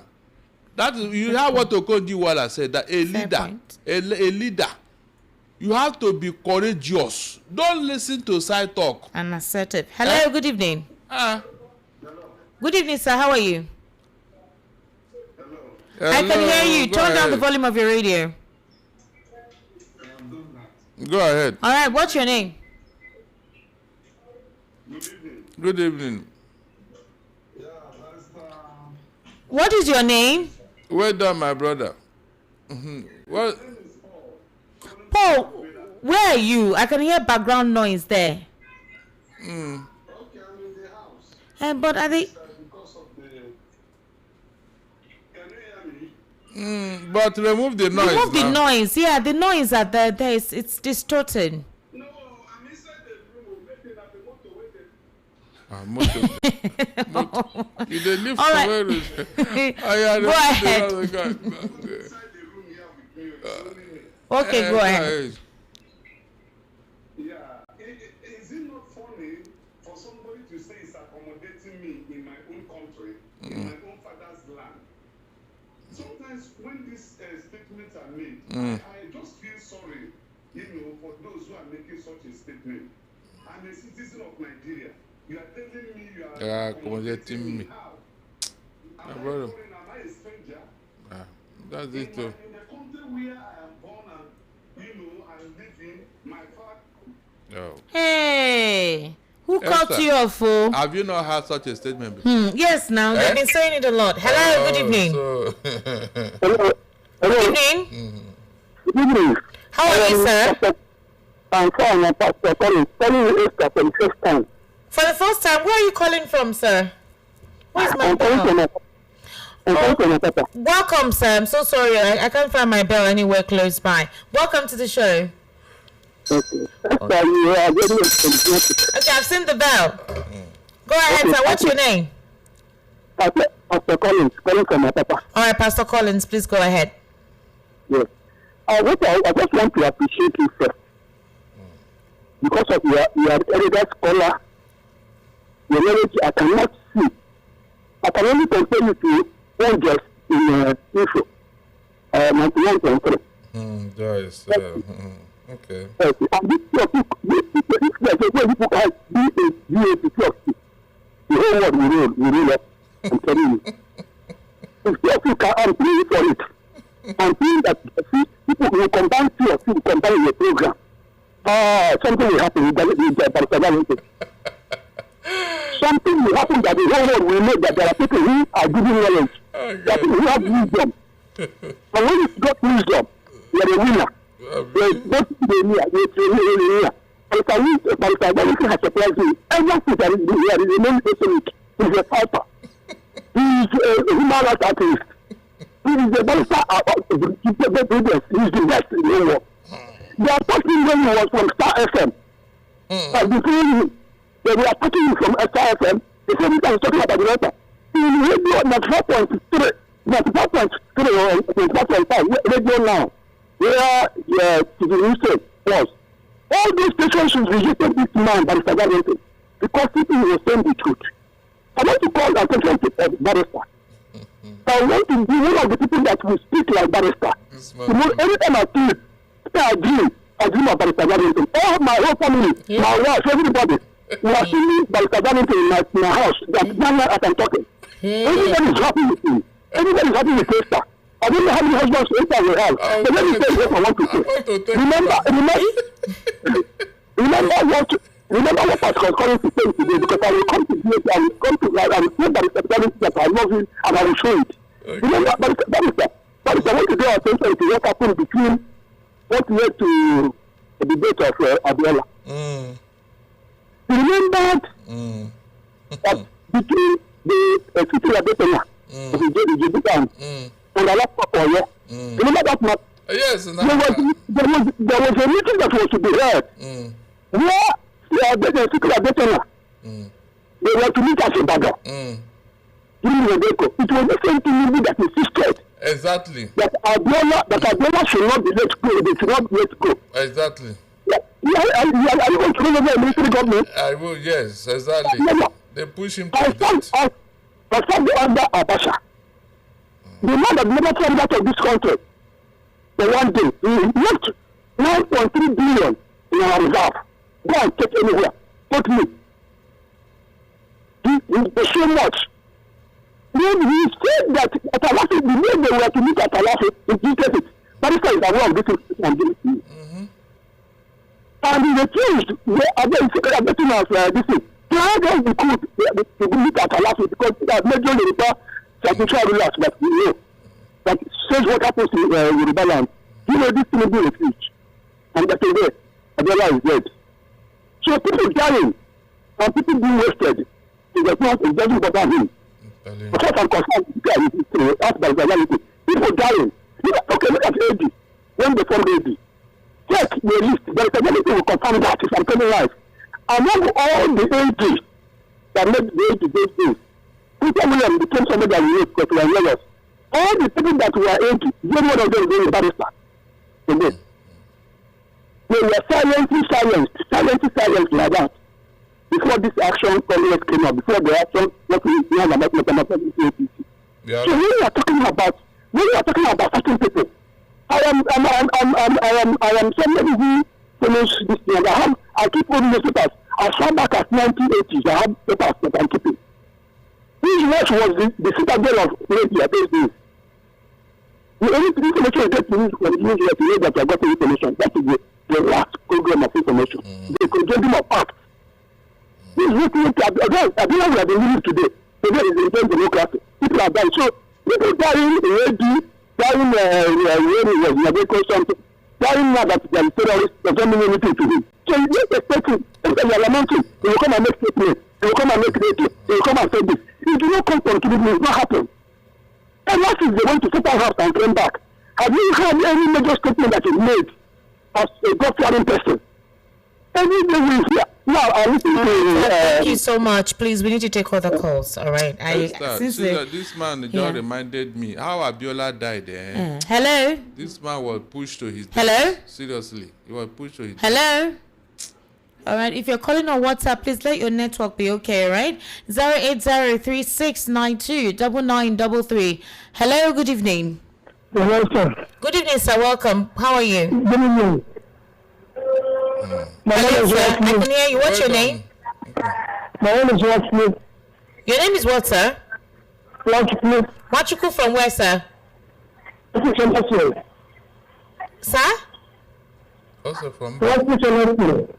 That is, you have what Okonjo-Iweala said, that a leader, you have to be courageous. Don't listen to side talk. And assertive. Hello, good evening. Hello. Good evening, sir. How are you? Hello. I can hear you. Go Turn down the ahead. volume of your radio. Go ahead. All right, what's your name? Good evening. What is your name? Well done, my brother. Well, Paul, where are you? I can hear background noise there. Okay, I'm in the house. But are they... Because of the... Can you hear me? but remove the noise. Remove the now. noise. Yeah, the noise at there is it's distorted. No, I'm inside the room. Maybe that the motor Motor. You dey live All right. somewhere. Go ahead. inside the room here with me. Okay, go ahead. Yeah. Is it not funny for somebody to say it's accommodating me in my own country, in my own father's land? Sometimes when these statements are made, I just feel sorry, for those who are making such a statement. I'm a citizen of Nigeria. You are telling me you are accommodating me. How? My Am I brother. foreign? Am I a stranger? That's it too. In the country where I am born and, and living, my father No. Hey, who Yes, caught sir. you off? Oh? Have you not heard such a statement before? Yes, now they've been saying it a lot. Hello, good evening. So, Hello. Good evening. Good evening. How are you, sir? I'm fine. I'm Pastor Collins. Calling you Esther for the first time. For the first time, where are you calling from, sir? Where's my I'm calling bell? from a papa. Welcome, sir. I'm so sorry. I can't find my bell anywhere close by. Welcome to the show. Okay. Esther, you are very intelligent. Okay, I've seen the bell. Go ahead, sir. What's your name? Pastor Collins, calling from a papa. All right, Pastor Collins, please go ahead. Yes. I just want to appreciate you first. Because of your elder scholar, your knowledge I cannot see. I can only compare you to angels in info. 91.3. Joyce. Okay. Yes. And this people can be a the whole world will roll up. I'm telling you. If you can, I'm praying for it. I'm praying that people will combine two of you, combine your program. Something will happen with the something will happen that the whole world will know that there are people who are giving knowledge. There are people who have wisdom. And when you got wisdom, you are a winner. You are not a winner. But if has surprised me, everything that is here is a non-economic. He's a fighter. He's a human rights activist. He is a barrister about the He's the best in the world. They are talking when he was from Star FM. But before they were talking from Star FM, the same time talking about the letter. In radio 94.3, 94.3 or 94.5, radio now, where the news was. All these stations rejected this man, Barrister Garrison, because people were saying the truth. I want to call attention to Barrister. I want to be one of the people that will speak like Barrister. Every time I see it, I dream of Barrister Garrison. All my whole family, my wife, everybody, we are seeing Barrister Garrison in my house. That's now as I'm talking. Everybody is happy with me. Everybody is happy with Esther. I don't know how many husbands Esther will have. But let me tell you what I want to say. Remember what Pastor Collins is saying today, because I will come to you, I will come to I will say that I love him and I will show it. Okay. Remember, Barrister, I want to draw attention to what happened between what led to the debate of Abiola. You remember that between the city of Betania, the Jibutan, and the last of Oyo. Remember that matter? Yes. There was a meeting that was to be held. Where the city of Betania, they were to meet us in Baga. It was the same thing that insisted. Exactly. That Abiola should not be let go. They should not be let go. Exactly. Are you going to remember the military government? I will, yes, exactly. They push him to I stand under Abacha. The man that never came out of this country. The one day, he left 9.3 billion in our reserve. Go and take anywhere. Put me. There's so much. Then he said that Atalafi, the name they were to meet Atalafi, he did it. Barrister is aware of this responsibility. And he refused, again, getting us this thing. To how does the coup to meet Atalafi, because that major Yoruba sacrificial rulers that we know, that says what happens in Yoruba land. You know, this thing will be refused. And that way, Abiola is dead. So people dying, and people being wasted, it doesn't bother him. Because I'm concerned, asked by the reality. People dying. Look at AD. When they formed AD. Check the list. There is a reality will confirm that if I'm telling life. Among all the AD that made the AD those days, Peter William became somebody that we knew because we were lawyers. All the people that were AD, very one of them being a barrister. Again. They were silenced like that. Before this action Congress came up, before the action, what we have about mathematics APC. So when we are talking about certain people, I am somebody who follows this thing. I keep holding the papers. As far back as 1980s, I have papers that I'm keeping. This was the citadel of media those days. The only information you get to use when you use to know that you got the information. That is the last program of information. information. They could get them apart. This is what we have been living today. Today is intense democracy. People are dying. So people dying already, something. Dying now that they are terrorists, they don't mean anything to them. So you just expect it. If they are lamenting, they will come and make statements. They will come and make radio. They will come and say this. If you don't come from Kidney, it will not happen. And what is they want to set our house and turn back? Have you heard any major statement that is made as a God-fearing person? Any day we hear. Now, I listen to. Thank you so much. Please, we need to take other calls. All right. This man just reminded me how Abiola died. Hello. This man was pushed to his death. Hello. Seriously, he was pushed to his death. Hello. All right. If you're calling on WhatsApp, please let your network be okay. All right. 08036929933. Hello. Good evening. Hello, sir. Good evening, sir. Welcome. How are you? Good evening. My name is Sir, I Rufi. can hear you. What's your name? My name is Rufi. Your name is what, sir? Rufi. Wachuku from where, sir? Sir? Also from Bano.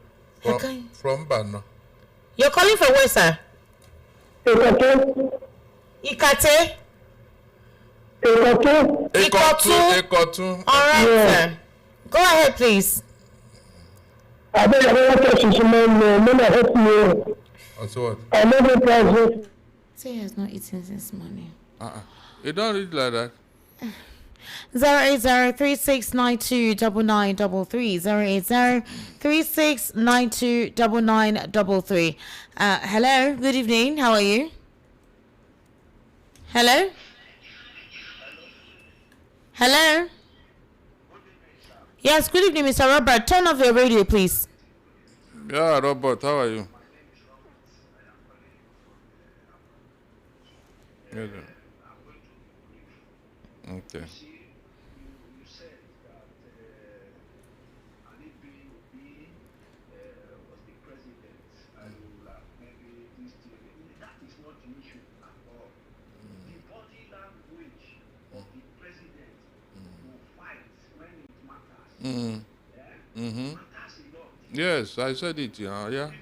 You're calling from where, sir? Ikate? Ekotu. All right, sir. Go ahead, please. I beg help you. Also what? I never tried. Say he has not eaten since morning. You don't read like that. 08036929933. 08036929933. Hello, good evening. How are you? Hello? Hello? Yes, good evening, Mr. Robert. Turn off your radio, please. Yeah, Robert, how are you? Good. Okay. Yes, I said it. Yeah. The president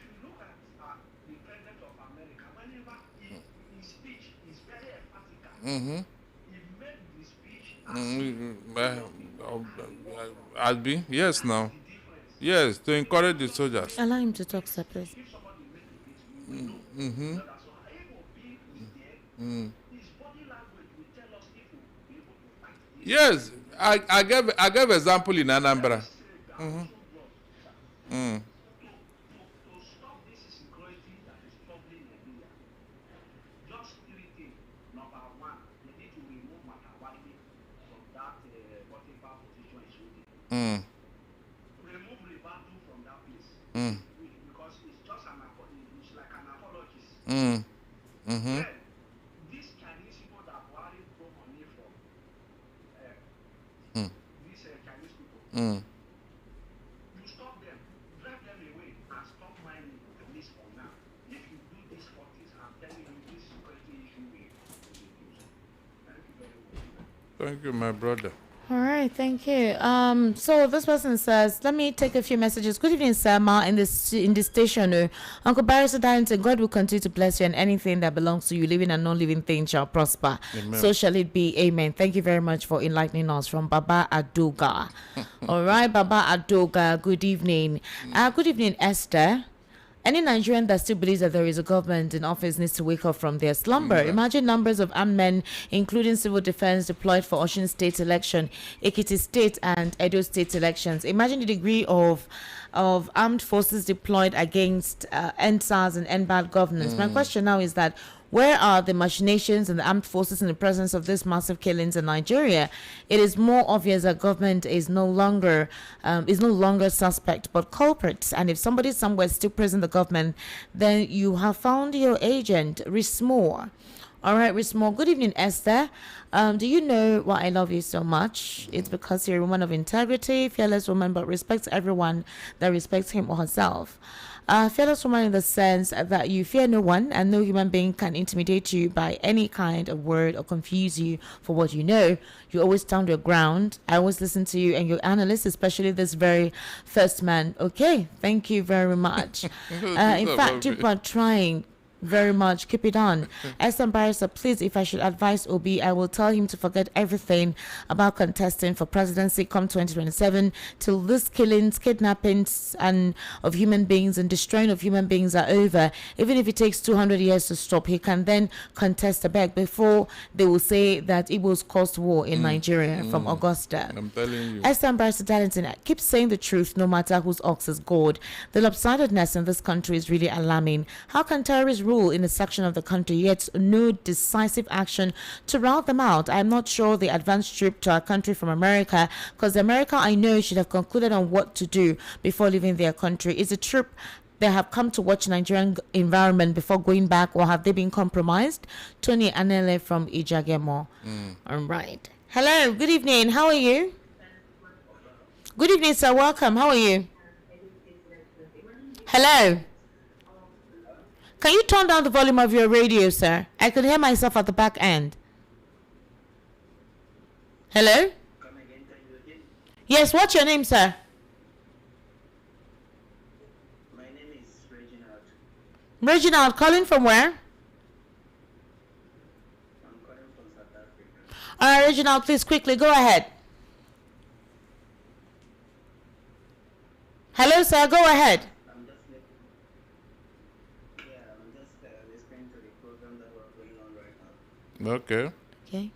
of America, whenever his speech is very emphatic, he made the speech. Yes, now. Yes, to encourage the soldiers. Allow him to talk, sir, please. His body language will tell us if he will be able to fight. Yes, I gave example in Anambra. To stop this insecurity that is troubling Nigeria, just three things. Number one, they need to remove Matawali from that whatever position is holding. Remove Ribadu from that place. Because it's just it's like an apologist. Then, these Chinese people that Buhari throw money from, these Chinese people, you stop them, drive them away, and stop mining at least for now. If you do these 40s, I'm telling you, this security issue will reduce. Thank you very much. Thank you, my brother. All right, thank you. So this person says, let me take a few messages. Good evening, Sama, in the station. Uncle Barrister Darrington, God will continue to bless you, and anything that belongs to you, living and non-living things, shall prosper. Amen. So shall it be. Amen. Thank you very much for enlightening us from Baba Adoga. All right, Baba Adoga, good evening. Good evening, Esther. Any Nigerian that still believes that there is a government in office needs to wake up from their slumber. Imagine numbers of armed men, including civil defense, deployed for Osun State election, Ekiti State and Edo State elections. Imagine the degree of armed forces deployed against NSAS and NBAD governance. My question now is that, where are the machinations and the armed forces in the presence of these massive killings in Nigeria? It is more obvious that government is no longer suspect but culprits. And if somebody somewhere still praising the government, then you have found your agent, Rismore. All right, Rismore. Good evening, Esther. Do you know why I love you so much? It's because you're a woman of integrity, fearless woman, but respects everyone that respects him or herself. Fearless woman in the sense that you fear no one and no human being can intimidate you by any kind of word or confuse you for what you know. You always stand your ground. I always listen to you and your analysts, especially this very first man. Okay, thank you very much. In fact, you are trying very much. Keep it on. Esther Barrister, please, if I should advise Obi, I will tell him to forget everything about contesting for presidency come 2027 till these killings, kidnappings and of human beings and destroying of human beings are over. Even if it takes 200 years to stop, he can then contest back before they will say that Igbos caused war in Nigeria from Augusta. I'm telling you. Esther Barrister Darlington, keep saying the truth no matter whose ox is gored. The lopsidedness in this country is really alarming. How can terrorists rule in a section of the country yet no decisive action to rout them out? I'm not sure the advanced trip to our country from America, because America I know should have concluded on what to do before leaving their country. Is a trip they have come to watch Nigerian environment before going back, or have they been compromised? Tony Anele from Ijagemo. All right. Hello, good evening. How are you? Good evening, sir. Welcome. How are you? Hello. Can you turn down the volume of your radio, sir? I could hear myself at the back end. Hello? Yes, what's your name, sir? My name is Reginald. Reginald, calling from where? I'm calling from South Africa. All right, Reginald, please quickly go ahead. Hello, sir, go ahead. I'm just listening to the program that we're going on right now. Okay. Okay.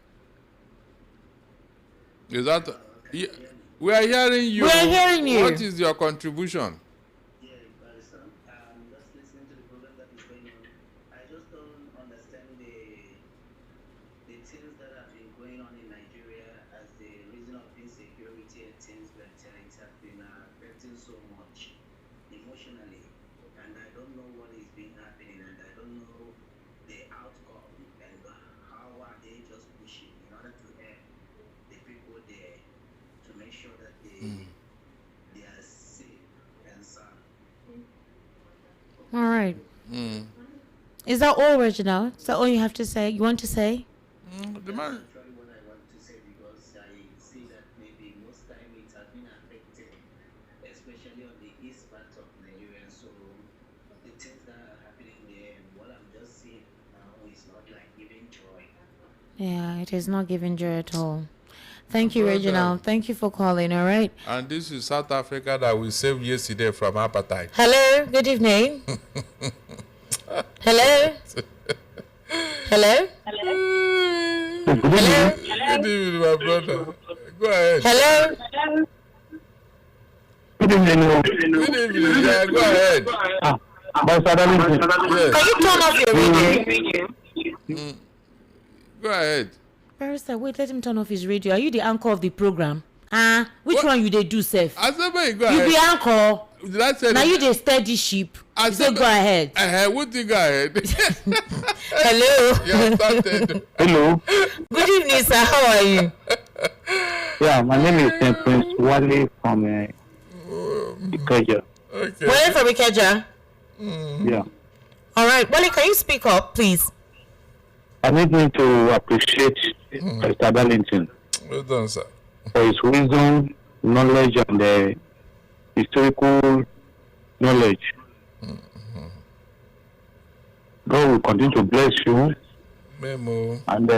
Is that? Yeah, we are hearing you. We are hearing you. What is your contribution? Yeah, Barrister. I'm just listening to the program that is going on. I just don't understand the things that have been going on in Nigeria as the reason of insecurity and things that it has been affecting so much emotionally, and I don't know what is being happening, and I don't know the outcome, and how are they just pushing in order to help the people there to make sure that they are safe and sound. All right. Is that all, Reginald? Is that all you have to say? You want to say? The man. Actually, what I want to say, because I see that maybe most time it has been affected, especially on the east part of Nigeria. So the things that are happening there, and what I'm just seeing now is not like giving joy. Yeah, it is not giving joy at all. Thank you, Brother. Reginald. Thank you for calling, all right? And this is South Africa that we saved yesterday from appetite. Hello, good evening. Hello? Hello? Hello? Good evening, my brother. Go ahead. Hello? Good evening. Good evening. Yeah, go ahead. Yes. Can you turn off your radio? Go ahead. Barrister, wait, let him turn off his radio. Are you the anchor of the program? Which What? one you they do, Seth? I said, man, go You ahead. be anchor. Did I say Now that? you the steady sheep. I You say said go ahead. What you go ahead? Hello. You started. Hello. Good evening, sir. How are you? Yeah, my name is Prince Wale from Ikeja. Okay. Where from Ikeja? Yeah. All right. Wale, can you speak up, please? I need me to appreciate Mr. Darlington Well done, sir. for his wisdom, knowledge, and historical knowledge. God will continue to bless you, Memo. and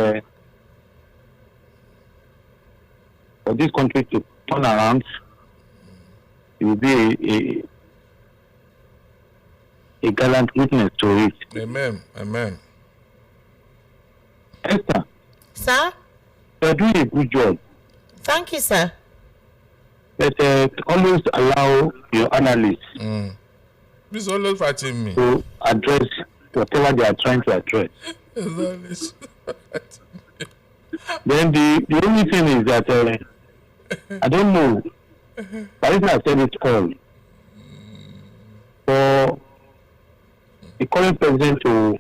for this country to turn around, it will be a gallant witness to it. Amen. Amen. Esther, Sir? you are doing a good job, Thank you, sir. but always allow your analysts He's always fighting me. to address whatever they are trying to address. Then the only thing is that I don't know. But I said it all. For the current president to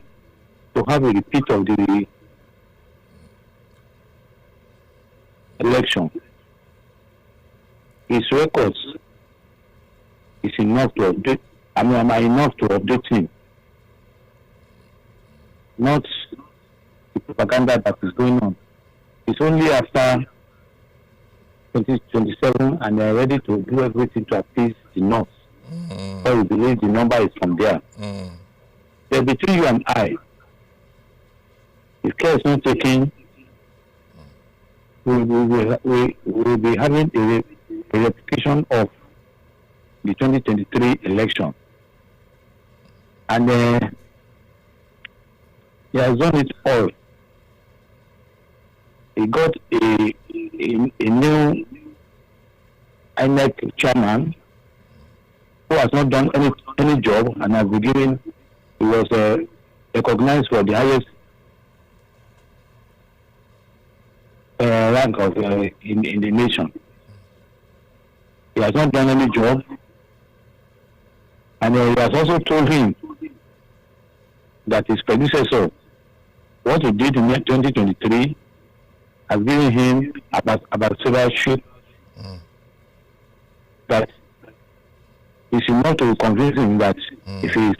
have a repeat of the election, his records is enough to update. Enough to update him. Not the propaganda that is going on. It's only after 2027 and they are ready to do everything to appease the North. Or we believe the number is from there. Then between you and I, if care is not taken, we will be having a replication of the 2023 election. And he has done it all. He got a new INEC chairman who has not done any job and has been given, he was recognized for the highest rank of in the nation. He has not done any job, and he has also told him that his predecessor, what he did in 2023, has given him about several shit that is enough to convince him that if he is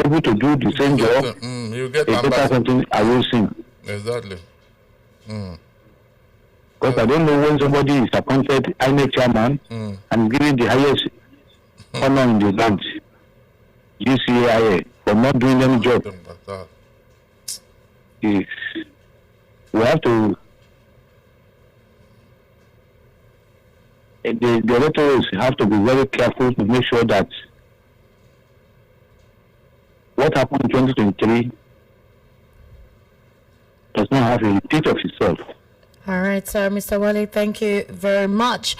able to do the same job, you get a better something awaits him. Exactly. Because I don't know when somebody is appointed INEC chairman and given the highest honor in the land, UCAIA, for not doing any job. We have to. The electors have to be very careful to make sure that what happened in 2023 does not have a repeat of itself. All right, so Mr. Wale, thank you very much.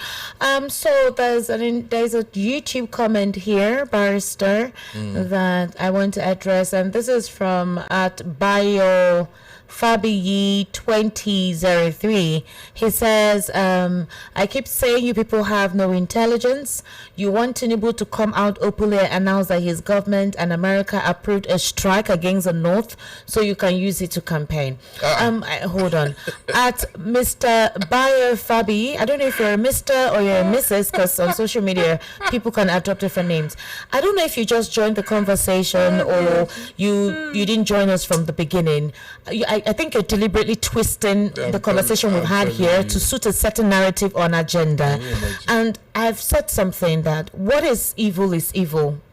So there's a YouTube comment here, Barrister, that I want to address, and this is from at Bio Fabiyi 2003. He says, I keep saying you people have no intelligence. You want Tinubu to come out openly and announce that his government and America approved a strike against the North so you can use it to campaign. Hold on. At Mr. Bayer Fabi, I don't know if you're a Mr. or you're a Mrs. because on social media people can adopt different names. I don't know if you just joined the conversation or you didn't join us from the beginning. I think you're deliberately twisting the conversation we've had here to suit a certain narrative or an agenda. And I've said something that what is evil,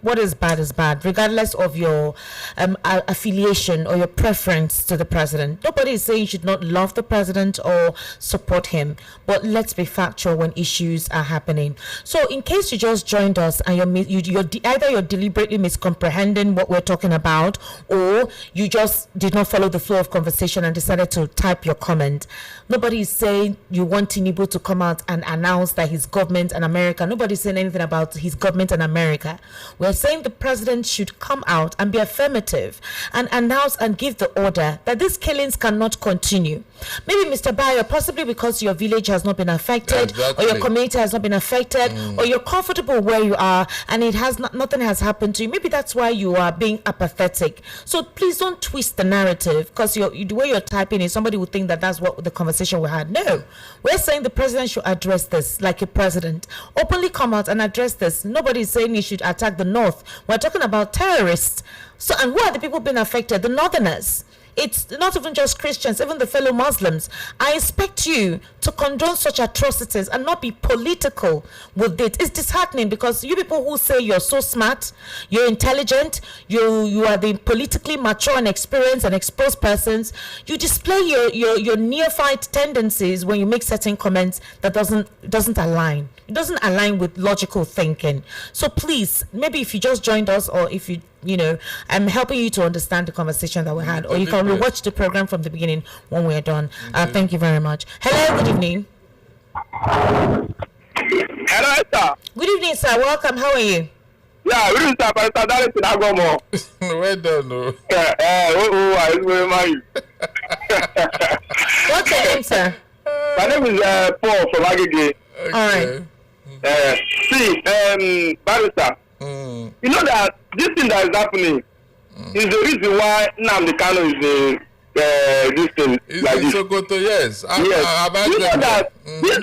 what is bad, regardless of your affiliation or your preference to the president. Nobody is saying you should not love the president or support him, but let's be factual when issues are happening. So in case you just joined us and either you're deliberately miscomprehending what we're talking about, or you just did not follow the flow of conversation and decided to type your comment. Nobody is saying you want Tinubu to come out and announce that his government and America. Nobody's saying anything about his government and America. We're saying the president should come out and be affirmative and announce and give the order that these killings cannot continue. Maybe Mr. Bayo, possibly because your village has not been affected, or your community has not been affected, or you're comfortable where you are and it has nothing has happened to you. Maybe that's why you are being apathetic. So please don't twist the narrative, because the way you're typing is somebody would think that that's what the conversation we had. No, we're saying the president should address this like a president. Openly come out and address this. Nobody's saying he should attack the North. We're talking about terrorists. So, and who are the people being affected? The Northerners. It's not even just Christians, even the fellow Muslims. I expect you to condone such atrocities and not be political with it. It's disheartening, because you people who say you're so smart, you're intelligent, you are the politically mature and experienced and exposed persons, you display your neophyte tendencies when you make certain comments that doesn't align. It doesn't align with logical thinking. So please, maybe if you just joined us, or if I'm helping you to understand the conversation that we had, or you can rewatch the program from the beginning when we're done. Thank you very much. Hello, good evening. Hello, sir. Good evening, sir. Welcome. How are you? Yeah, we are Pastor Dallas in Agomo. Well done, no. What's your name, sir? My name is Paul from Agege. Okay. All right. Barrister, you know that this thing that is happening is the reason why Nnamdi Kanu is this thing It's like in this. Sokoto, yes. Yes. You know that these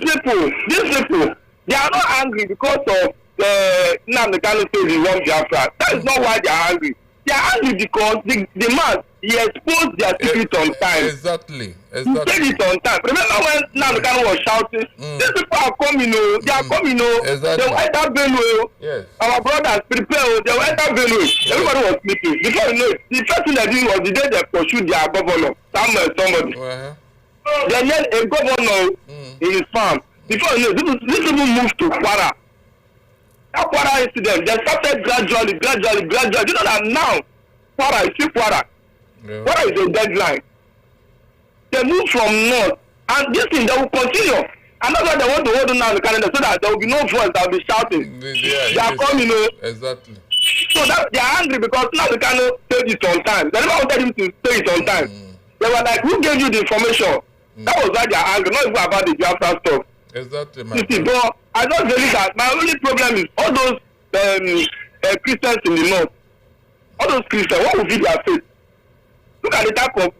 people, they are not angry because of Nnamdi Kanu says he wants Biafra. That is not why they are angry. They are angry because the man, he exposed their secret on time. Exactly. He said it on time. Remember when Nnamdi Kanu was shouting, these people are coming, they are coming, Exactly. they will enter Benue. Yes. Our brothers prepare, they will enter Benue. Everybody was sleeping. Before you know it, the first thing they did was the day they pursued their governor, somebody. Then a governor in his farm. Before you know, these people moved to Kwara. That Kwara incident, they started gradually. You know that now, Kwara is still Kwara. Yeah. Kwara is a deadline. They move from north, and this thing they will continue. And that's why they want to hold on now the calendar so that there will be no voice that will be shouting. They are coming, Exactly. So that they are angry because now they cannot say it on time. They never wanted him to say it on time. They were like, who gave you the information? That was why they are angry, not even about the Biafra stuff. Exactly, You see, but I don't believe that. My only problem is all those Christians in the north. All those Christians, what will be their faith? Look at the type of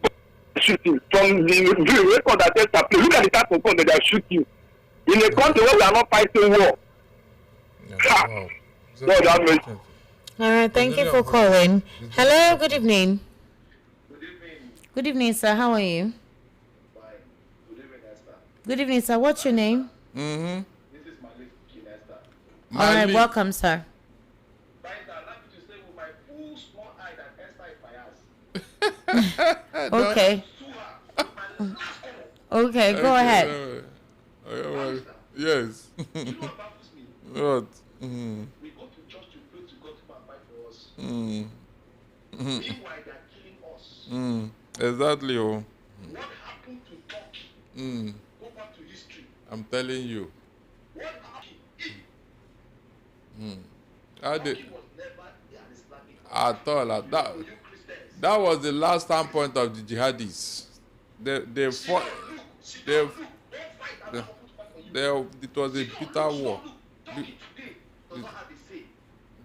shooting from the record that they play. Look at the type of gun that they are shooting in a country where we are not fighting war. Wow. God have mercy. All right, thank you for calling. Hello, good evening. Good evening, sir. How are you? Good evening, sir. What's your name? Mm-hmm. This is Malik Kinesta. All right, welcome, sir. Right now, I'd like you to say with my full small eye that Esther is biased. Okay. Okay, go ahead. Yes. You know what baffles me? What? We go to church to pray to God to come and fight for us. Meanwhile, they are killing us. Exactly. What happened to Turkey? Go back to history. I'm telling you. What happened? Turkey was never an Islamic at all. That was the last standpoint of the jihadis. They fought. It was a bitter war. I'm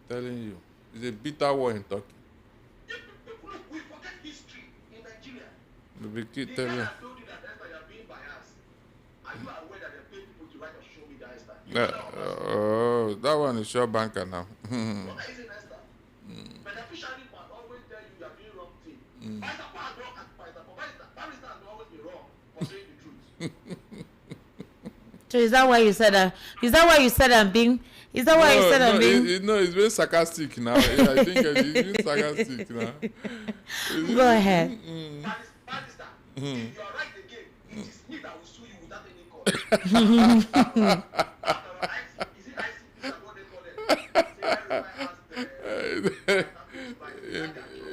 telling you, it's a bitter war in Turkey. We forget history in Nigeria. The The guy that told you that Esther, you are being biased. Are you aware that they pay people to write or show me that Esther? That one is sure banker now. What is it, Esther? Beneficiary man always tell you are doing wrong thing. Barrister has always been wrong for saying the truth. So is that why you said that? Is that why you said I'm being? Is that why you said I'm being? No, it's very sarcastic now. Yeah, I think it's being sarcastic now. Go ahead. Barrister, if you are right again, it is me that will sue you without any court. Is it ICP that what they call it?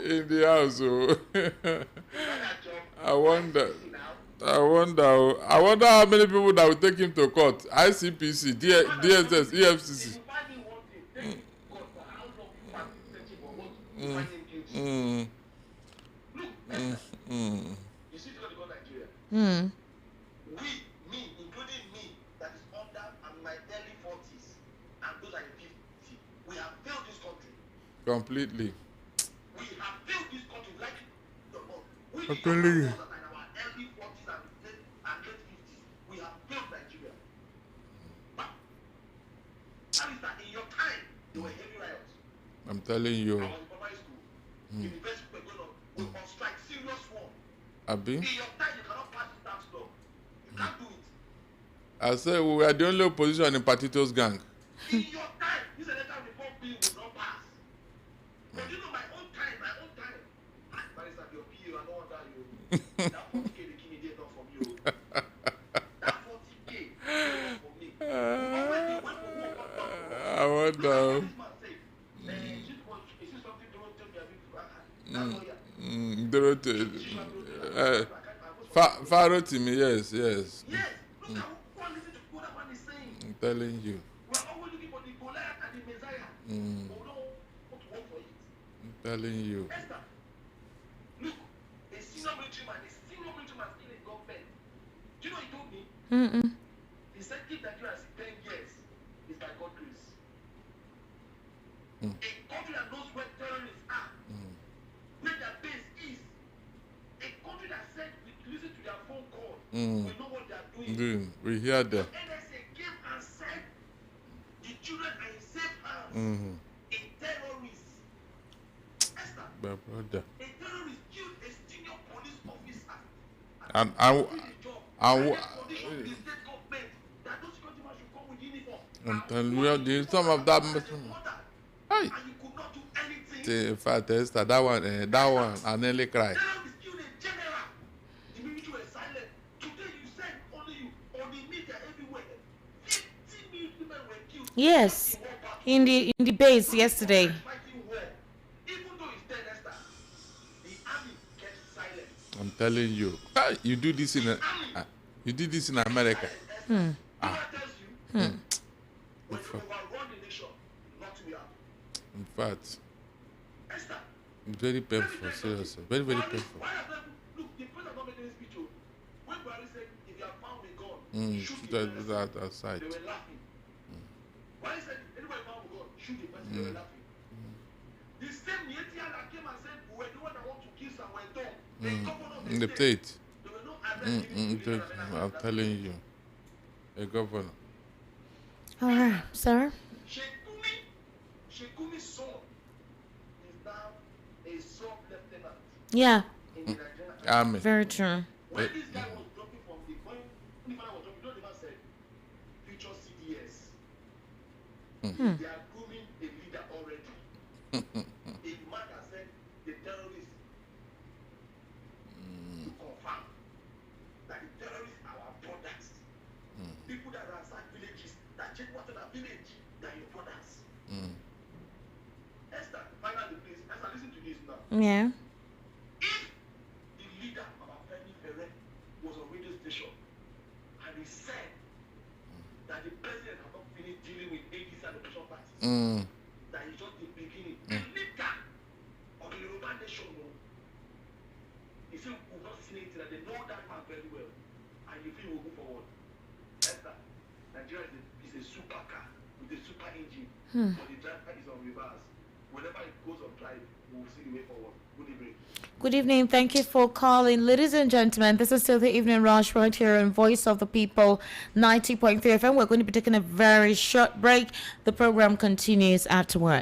In the house, I wonder how many people that will take him to court. ICPC, DSS, EFCC. You see, because they got Nigeria. Me, including me, that is under my early 40s, and those are in 50. We have failed this country. Completely. We have failed this country like the Lord. We in Completely. our early 40s and late 50s, we have failed Nigeria. But that is that in your time, there were heavy riots. I'm telling you. I was in primary school. University were going on strike, serious war. Abi? In your time, you cannot pass this tax law. You can't do it. I said we were the only opposition in Patito's gang. In your time, this electoral reform bill will not pass. But you know, my own time. Barrister, your PA, I don't want that you. That 40K they give me, they not from you. That 40K they not from me. I wonder. This man say, is this something they won't tell me? Farotimi, yes. Yes. Look at what listen to what that man is saying. I'm telling you. We're always looking for the Goliath and the Messiah. But we don't want to work for it. I'm telling you. Esther, look, a senior military man still in government. Do you know he told me? He said if Nigeria has 10 years, it's by God's grace. A country that knows where terrorists are, where their base is, a country that We know what they are doing. We hear them. NSA came and said the children are in safe hands. A terrorist, Esther, My brother. a terrorist killed a senior police officer. And Condition the state government that those security men should come with uniform. and some of that. Hey. And you could not do anything. In fact, Esther, that one, I nearly cried. Terrorists killed a general. The military were silent. Today you said only you on the media everywhere. 50 military men were killed. Yes, in the base yesterday. Fighting war. Even though it's dead, Esther, the army kept silent. I'm telling you. You do this in America. Whoever tells you when you overrun the nation, not we are. In fact, Esther, very painful, seriously. Very, very painful. why have them, look, the president not making this speech. When Buhari said, if you are found with gun, shoot the person, That aside. they were laughing. Buhari said, anybody found with gun, shoot the person, they were laughing. The same Yeti that came and said, we were the one that want to kill some were done. The governor of In the the state, state. there were no arrests. I'm telling you. A governor. All right, sir. Shekumi's son is now a sub-lieutenant Yeah, in the Nigerian army. Army. very true. When this guy was dropping from the when the man was dropping, the man said, future CDS. They are grooming a leader already. A man that said the terrorists to confirm that the terrorists are our brothers. People that ransack villages, that check what in a village, they are your brothers. Esther, finally, please, Esther, listen to this now. Yeah. If the leader of our family Ferret was on radio station and he said that the president has not finished dealing with ADC and opposition parties, that is just the beginning. The leader of the Yoruba nation, he said we've not seen it, that they know that man very well, and you feel we'll move forward. Esther, Nigeria is a supercar with a super engine, but the driver is on reverse. Whenever it goes on drive, we'll see the way forward. Good evening. Good evening. Thank you for calling. Ladies and gentlemen, this is still the evening rush right here on Voice of the People 90.3 FM. We're going to be taking a very short break. The program continues afterward.